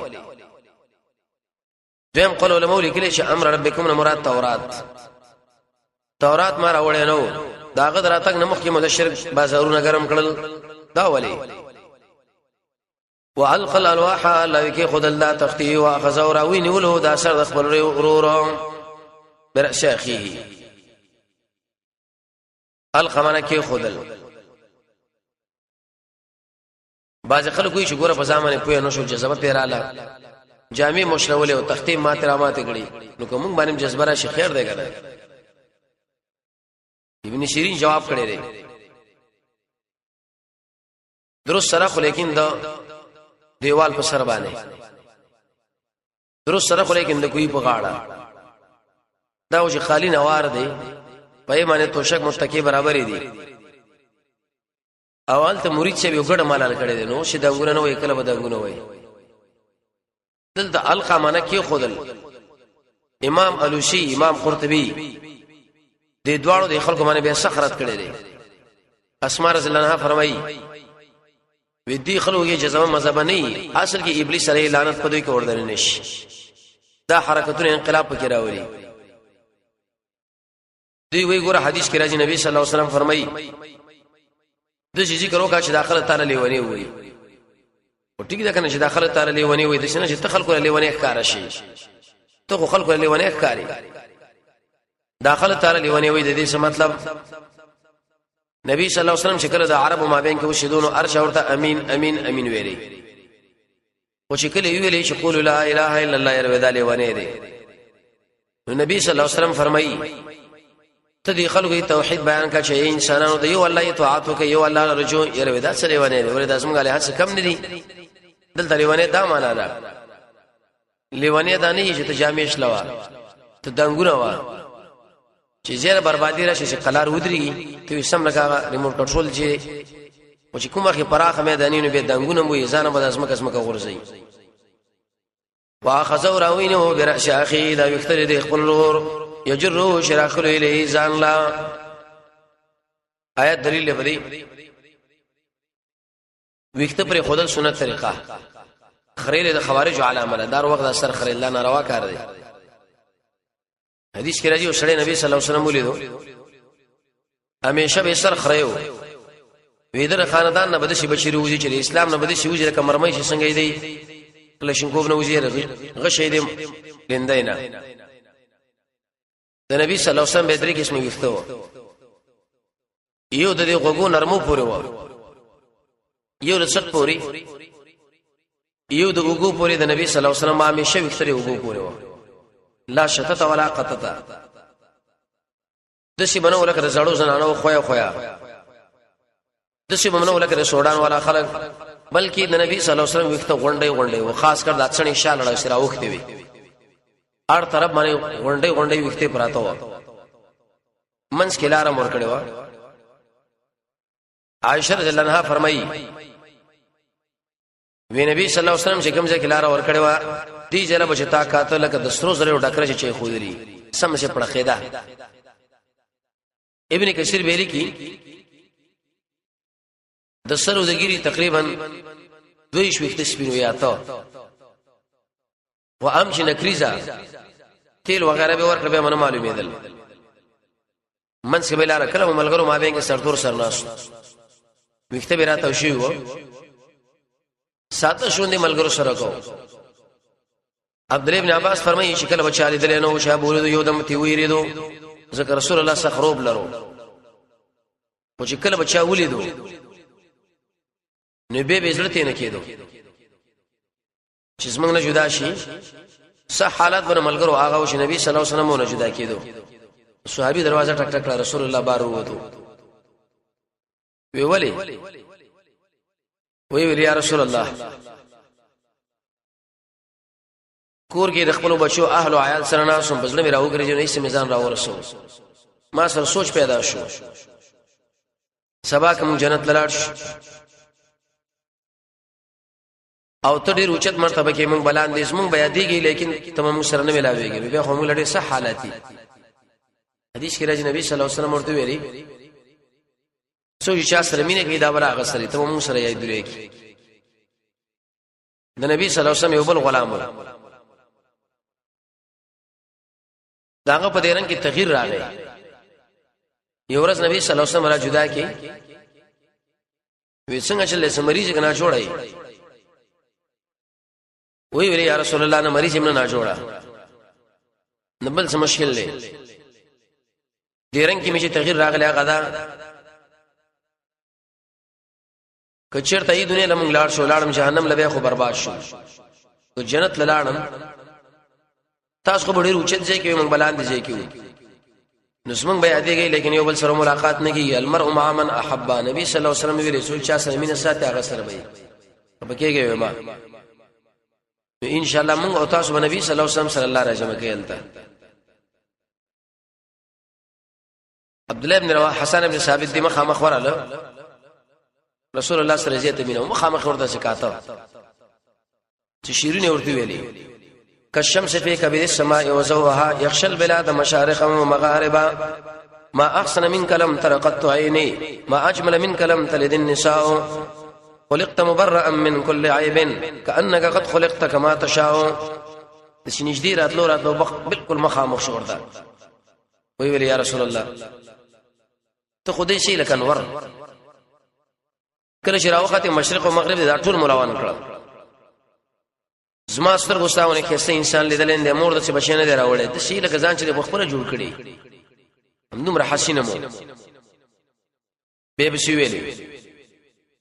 دیم قول علماء لیکلي چې امر ربکم مراد تورات ما راوړې نو داغه دراتک نمخ کې مدشر بازارونه ګرم کړل دا ولي والق الالواح لکه خد الله تختی واخذ وراوی نیولو دا سر د خپل ورور برأس اخیه القمنه کې خدل. باز خلکو چې ګوره په ځامنه پوی نو شو جذبه پیراله جامع مشرول او تختی ماترامات کړي نو کوم باندې جذبه را شي خیر دی کنه. ابن شیرین جواب کړی دی درست سره خو لیکن دا دیوال په سر باندې درست سره خو لیکن د کوی په غاړه دا چې خالی نوار دی په معنی توشک متکی برابر دي. اول ته مرید چې یو ګډ مالال کړي دي نو چې دا ګور نه وای کله بدنګونه وای دلته القمنه کې خودل. امام الوسی امام قرطبی د دوړو د خلکو باندې به سخرت کړي دي. اسماء رضی الله عنها فرمایي ودي خلکو یې جزمه مذهب نه اصل کې ابلیس علیه لعنت په دوی کې وردل نشي. دا حرکتونه انقلاب پکې راولي. دوی وی ګوره حدیث کې راځي نبی صلی الله علیه وسلم فرمایي د ذکر وکړه چې داخله تعالی لیونی وي او ټیک دا کنه چې داخله تعالی لیونی وي د شنه چې خلکو لیونی ښکارا شي ته خلکو لیونی ښکاری داخله تعالی لیونی وي د دې څه مطلب نبی صلی الله علیه وسلم شکر د عربو مابین کې وشیدون ارش اورته امین امین امین ویلي او چې کله ویلي چې قول لا اله الا الله ير وداله ونه دي نو نبی صلی الله علیه وسلم فرمایي تدي خلق توحید بیان کا چې انسانانو د یو الله اطاعت وکي یو الله رجو ير ودا سره ونه دي ورته اسمه غاله هڅه کم ندي دلته لیونه دا معنا ده لیونه دا نه چې ته جامع شلوا ته دنګونه وا چې زیره بربادي راشي چې قلار ودري ته سم لګا ریموټ کنټرول چې او چې کومه کې پراخه میدانینو به دنګونه مو ځانه به اسمه قسمه غورځي واخذوا راوینه برأس اخي دا وختره د خپل ور یجرو شراخل الیه ځان لا آیت دلیل لري وخت پر خودل سنت طریقه خریل د خوارج علامه دار وخت اثر خریل الله ناروا کار دی. حدیث کې راځي او سړی نبی صلی الله علیه وسلم ولیدو همیشه به سر خریو ویدر خاندان نه بده شي بشری وځي چې اسلام نه بده شي وځي کمرمای شي څنګه دی کلشنکوب نه وځي غشې دی لیندینا د نبی صلی الله علیه وسلم به درې قسمه وختو یو د دې غوګو نرمو پورې و، یو د څټ پورې، یو د وګو پورې د نبی صلی الله علیه وسلم همیشه وختره وګو پورې و، لا شتت ولا قطت. دسی بنو لکه زړو زنانو خویا خویا، دسی بنو لکه سودان والا خلک، بلکې د نبی صلی الله علیه وسلم وخت غونډي غونډي او خاص کر د اڅنې شال لړ سره وخت وي، هر طرف باندې غونډي غونډي وخت پراته و، منس کلاره مور کړي و. عائشہ رضی الله عنها فرمایي وی نبی صلی الله علیه وسلم چې کوم ځای کلاره ور کړي و دي جره بچتا کاته لکه د سترو زره ډکره چې خودري سم څه پړه خېدا. ابن کثیر ویلي کی د سرو دګيري تقریبا 22 سپینو یاته و امشي نکریزا تیل وغیرہ به ورکړه به من معلومېدل. منځ کې بلاره کله ملګرو ما بینګه سرتور سرناس وخته به راته شي وو ساته شوندې ملګرو سره کو. عبد الله ابن عباس فرمایي چې کله بچا لیدل نو شابه ولید یو دم تی ویریدو ذکر رسول الله سخروب لرو او چې کله بچا ولیدو نو به عزت نه کېدو چې زمنګ نه جدا شي صح حالات بر ملګرو هغه او نبی صلی الله علیه وسلم نه جدا کېدو. صحابي دروازه ټک ټک رسول الله بار وته وی ولی وی یا رسول الله کور کې د خپل بچو اهل او عیال سره نه سم بزنه راو کړی نه سم میزان راو رسول ما سره سوچ پیدا شو سبا کوم جنت لاړ او ته ډیر اوچت مرتبه کې موږ بلان دي موږ بیا دیږي لیکن تمام سره نه ملاويږي به خو موږ لړې صح حالاتي. حدیث کې راځي نبی صلی الله علیه وسلم ورته ویلي سو چې سره مینه کې دا برابر سره تمام سره یې درې کې د نبی صلی الله علیه وسلم یو بل غلام داغه په دیرن کې تغییر راغی. یو ورځ نبی صلی الله علیه وسلم را جدا کې وې څنګه چې له مریض کنا جوړای وی ویلی یا رسول الله نه مریض هم نه جوړا نبل څه مشکل دی دیرن کې میشه تغییر راغلی غدا کچر ته دنیا لمن لاړ شو لاړم جهنم لبه خو برباد شو تو جنت لاړم تاسو خو ډیر اوچت ځای کې موږ بلان دي ځای کې نسمن بیا دیږي لیکن یو بل سره ملاقات نه کیږي. المرء مع من احب نبی صلی الله علیه وسلم ویل رسول چا سره مینه ساتي هغه سره وي په کېږي ما ان شاء الله موږ او تاسو به نبی صلی الله علیه وسلم صلی الله علیه وسلم کېلته. عبد الله ابن رواحه حسن ابن ثابت دی مخه مخوراله رسول الله صلی الله علیه وسلم مخه مخورته سکاته چې شیرینه ورته ویلي كالشمس في كبد السماء وزوها يخشى البلاد مشارقا ومغاربا ما أحسن منك لم تر قط عيني ما أجمل منك لم تلد النساء خلقت مبرأ من كل عيب كأنك قد خلقت كما تشاء. سنجدي راتلو بالكل مخامخ شعور دا ويقول يا رسول الله تخدي شي لك انور کله چې راوخته مشرق او مغرب دا ټول ملاوان کړل زما ستر غوستاونه کې څه انسان لیدل نه مور د څه بشنه دی راوړل د شي لکه ځان چې مخبره جوړ کړي همدومره حسینه مو به بشي ویلي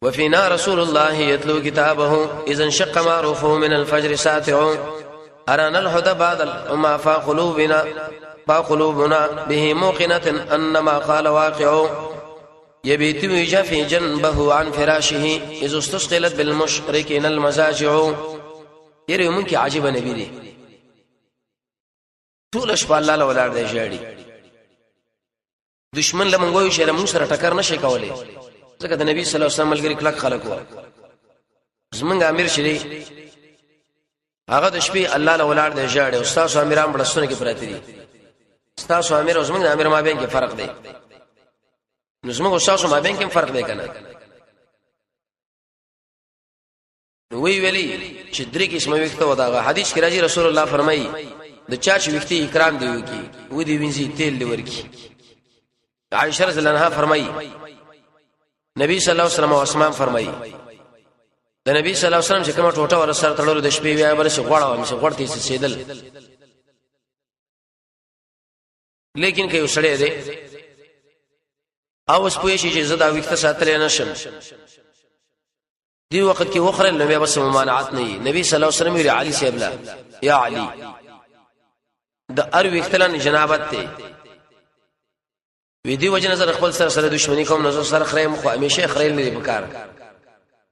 وفينا رسول الله يتلو كتابه اذا انشق معروفه من الفجر ساتع ارانا الهدى بعد الامه فقلوبنا به موقنه انما قال واقع يبيت يجفي جنبه عن فراشه اذا استثقلت بالمشركين المزاجع. یره مونږه عجیب نبی دی ټول شپه الله له ولار دی جاړي دشمن له مونږ یو شرم سره ټکر نشي کولای ځکه د نبی صلی الله علیه وسلم ملګری کلک خلق و زمونږ امیر شری هغه د شپې الله له ولار دی جاړي او تاسو امیران بلستونه کې پراته دي تاسو امیر او زمونږ امیر ما بین کې فرق دی نو زمونږ تاسو ما بین کې فرق دی کنه وی ویلی چې درې قسمه وخت وداغه حدیث کې راځي رسول الله فرمایي د چا چې وخت اکرام دی وکي و دې وینځي تیل لورکی. عائشہ رضی الله عنها فرمایي نبی صلی الله علیه وسلم او اسمان فرمایي د نبی صلی الله علیه وسلم چې کومه ټوټه ور سره تړلو د شپې ویا بل څه غواړم چې غړتې سیدل لیکن که یو سړی دی او اوس پوه شي چې زدا وخت ساتل نه شم دی وخت کې وخره نبی بس ممانعت نه نبی صلی الله علیه وسلم ویل علی سی ابلا یا علی د ار وختلن جنابت ته وی دی وجه نظر خپل سره دښمنی کوم نظر سره خریم خو همیشه خریل نه پکار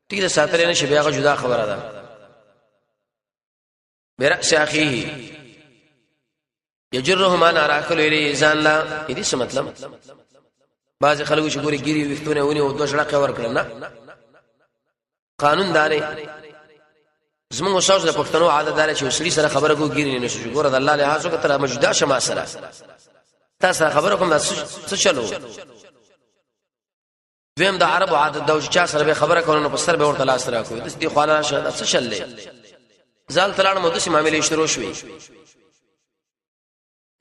ټیک ساتل نه شي بیا جدا خبره ده برأس اخیه یجره ما ناراکل ویلی ځان لا دې څه مطلب بعض خلکو چې ګوري ګيري وختونه ونی او دوه شړقه ور کړل نه قانون داري زموږ اوسه د پښتنو عادت داري چې وسړي سره خبره کو ګيري نه شي ګوره د الله له حاصل کتر مجدا شمه سره تاسو خبره کوم څه چلو ویم د عربو عادت دا چې چا سره به خبره کولو په سر به ورته لاس راکوي د دې خواله شه څه چللې زال تلان مو د سیمه معاملې شروع شوې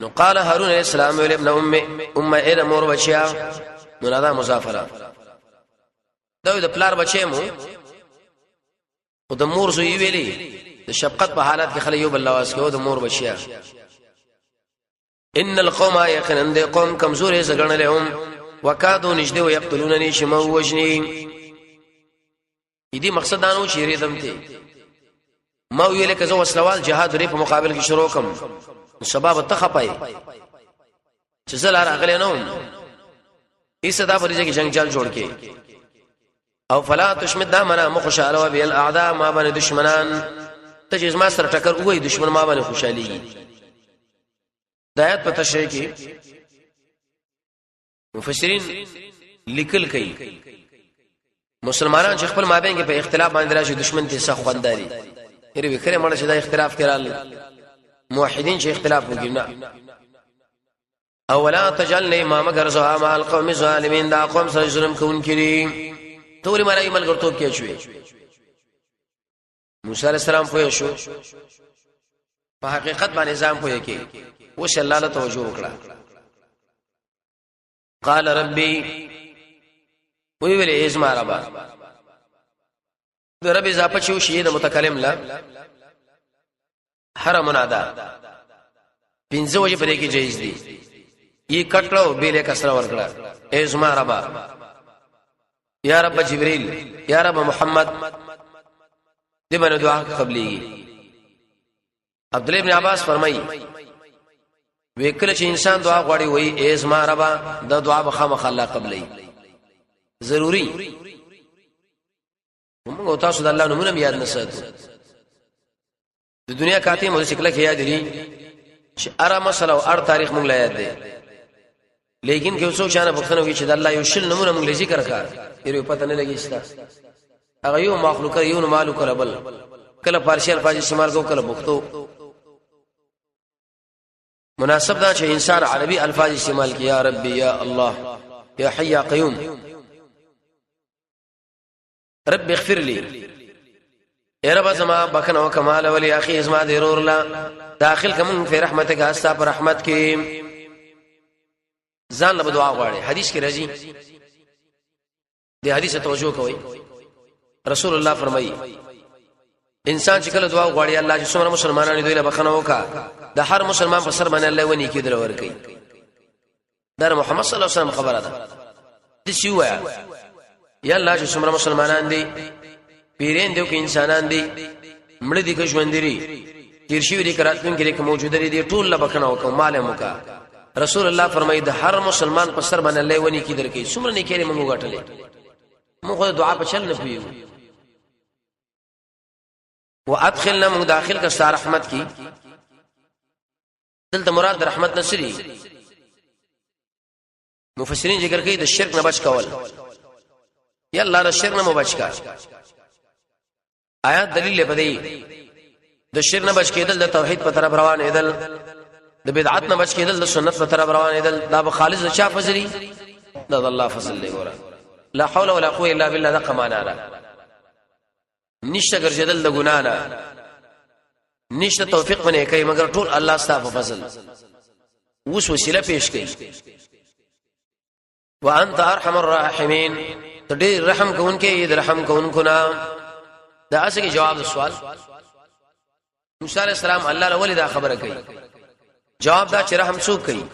نو قال هارون علیہ السلام ول ابن ام اے مور بچیا منادا مسافره دا د پلار بچی مو او د مور زوی ویلي د شفقت په حالت کې خلک یو بل لواس کوي د مور بچیا ان القوم يقنن د قوم کمزورې زګنلهم وکادو نجده ويقتلونني شمو وجني دې مقصد دانو چې ریدم ته ما ویل کزو وسلوال جهاد لري په مقابل کې شروع کوم شباب ته خپای چې زل راغلی نو ایسدا پرځه کې جنگ جال جوړ کې او فلا تشمت دامنا مخشاله و بال اعداء ما باندې دشمنان ته چې ما سره ټکر وای دشمن ما باندې خوشالي دایت په تشریح کې مفسرین لیکل کوي مسلمانان چې خپل مابین کې په اختلاف باندې راشي دشمن ته سخت خونداري هر وکړه مړه چې دا اختلاف کړل موحدین چې اختلاف وکړي نه اولا تجعلني امام غرزها مع القوم الظالمين دا قوم سره ظلم کوونکي ټول مړی ملګرتوب کې شوې موسی عليه السلام پوه شو په حقیقت باندې ځان پوه کې وش الله له توجه وکړه قال ربي وی ویل ازما ربا د رب اضافه شو شی د متکلم لا حرم منادا پنځه وجه پرې کې جایز دي یې کټلو بیل کسره ورکړه ازما ربا یا رب جبريل یا رب محمد دې باندې دعا قبلي عبد الله ابن عباس فرمایي وکړه چې انسان دعا غواړي وای ازما ربا د دعا بخامخ الله قبلي ضروري موږ تاسو د الله نومونه یاد نه ساتو د دنیا کاته مو شکل کې یاد دي چې اره مسله او ار تاریخ موږ لا یاد دي لیکن که څو شانه پښتنه وی چې د الله یو شل نمونه موږ ذکر کړه یره پته نه لګی شتا هغه یو مخلوق یو نه مالک ربل کله فارسی الفاظ استعمال کو کله پښتو مناسب دا چې انسان عربي الفاظ استعمال کیا ربي یا الله یا حي یا قيوم رب اغفر لي اے رب زما بخنه او کمال ولی اخي اسما ضرور لا داخل کوم په رحمتک استا پر رحمت کې ځان له دعا غواړي حدیث کې راځي دې حدیث ته توجه کوئ رسول الله فرمایي انسان چې کله دعا غواړي الله چې څومره مسلمانانو دوی له بخنه وکا د هر مسلمان په سر باندې الله ونی کې در ورکي در محمد صلی الله علیه وسلم خبره ده د شیوا یا الله چې څومره مسلمانان دي پیرین دیو کې انسانان دي مړ دي که ژوند دي تیر شي دي کراتون کې موجود دي ټول له بخنه وکا مال موکا رسول الله فرمایي د هر مسلمان په سر باندې الله ونی کې درکې څومره نه کېره موږ غټلې موږ دعا په چل نه پیو وادخلنا موږ داخل کا ستاره رحمت کی دلته مراد رحمت نصری مفسرین ذکر کوي د شرک نه بچ کول یا الله د شرک نه مو بچ کا آیات دلیل بدی د شرک نه بچ کېدل د توحید په طرف روان ایدل د بدعت نه بچ کېدل د سنت په طرف روان ایدل دا به خالص د چا فضلی دا د الله فضل دی ګوره لا حول ولا قوه الا بالله د قمانا را نشته ګرځیدل د ګنا نه نشته توفیق باندې کوي مگر ټول الله ستاسو فضل وس وسیله پیش کړي وانت ارحم الراحمین ته ډېر رحم کوونکې دې رحم کوونکو نه دا اسه کې جواب سوال موسی علیہ السلام الله له ولدا خبره کوي جواب دا چې رحم څوک کوي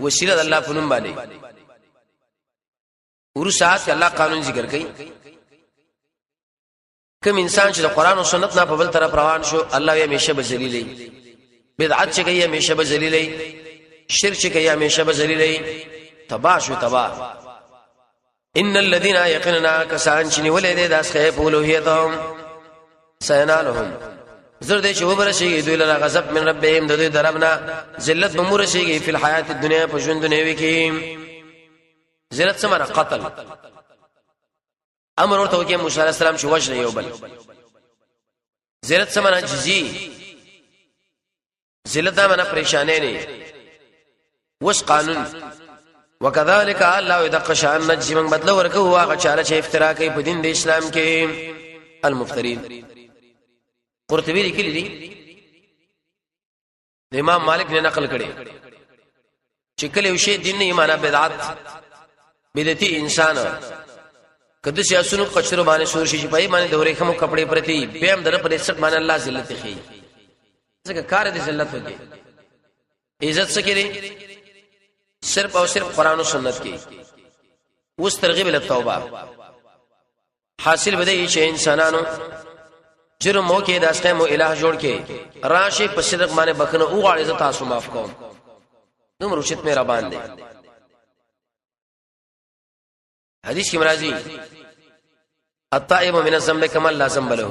وسیله الله په نوم باندې ورسات الله قانون ذکر کوي کوم انسان چې د قران او سنت نه په بل طرف روان شو الله یې همیشه به ذلیلې بدعت چې کوي همیشه به ذلیلې شرک چې کوي همیشه به ذلیلې تباہ شو تباہ ان الذين يقيننا كسان چې ولې دې داس خې پولوهیتهم سينالهم زرد چې وبرشي دوی له غضب من ربهم د دوی دربنا ذلت بمورشي په الحیات الدنیا په ژوند دنیوي کې ذلت سمره قتل امر ورته وکي موسی عليه السلام چې وجه یو بل ذلت سمره جزي ذلت دا معنا پریشانې نه وس قانون وكذلك الله يدق شان نجم من بدل ورکه هغه چاله چې افترا کوي په دین د اسلام کې المفترین قرطبی لیکلی دی د امام مالک نے نقل کړي چې کله یو شی دین نه ایمانه بدعت بدعتي انسان کده سیاسونو قشرو باندې شور شي په ایمان د ورې کوم کپڑے پرتی به هم در پر عزت باندې الله ذلت خي ځکه کار دې ذلت وږي عزت سکري صرف او صرف قران او سنت کې اوس ترغیب ال توبه حاصل بده چې انسانانو جرم مو کې داسته مو الہ جوړ کې راشي په صدق باندې بخنه او غاړي ز تاسو معاف کوم دوم رشت مهربان دي حدیث کې مرাজি الطائب من الذنب كما لا ذنب له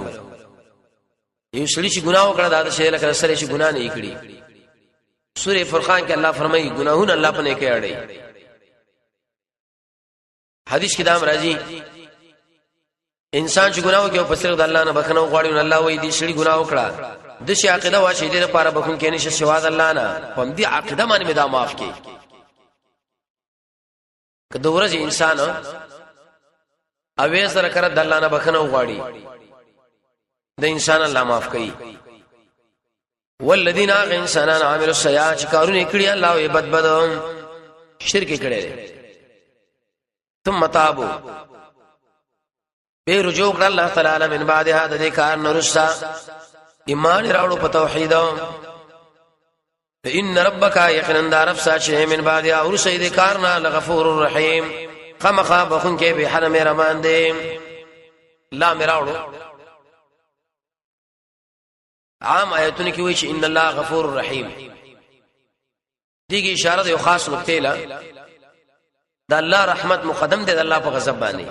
یو سړي چې ګناه وکړه دا شی لکه سره چې ګناه نه کړی سورہ فرقان کې الله فرمایي ګناهونه الله پنه کې اړي حدیث کې دا مرাজি انسان چې ګناه کوي په سر د الله نه بخنه غواړي نو الله وایي دې شړي ګناه وکړه د شي عقیده واچي دې لپاره بخون کې نشه سوا د الله نه په دې عقیده باندې مدا معاف کړي کله ورځ انسان اوې سره کړه د الله نه بخنه غواړي د انسان الله معاف کوي والذین انسانان عاملوا السیئات کارونه کړی الله یې بدبدم شرک کړي ثم تابوا به رجوع کړه الله تعالی من بعد هذا دې کار نورستا ایمان راوړو په توحید ان ربک یقینا دارف ساشه من بعد اور سید کارنا لغفور الرحیم خمخا بخون کې به حرم رحمان دې لا مراوړو عام آیتونه کې وایي چې ان الله غفور رحیم دغه اشاره د یو خاص نقطې له د الله رحمت مقدم دی د الله په غضب باندې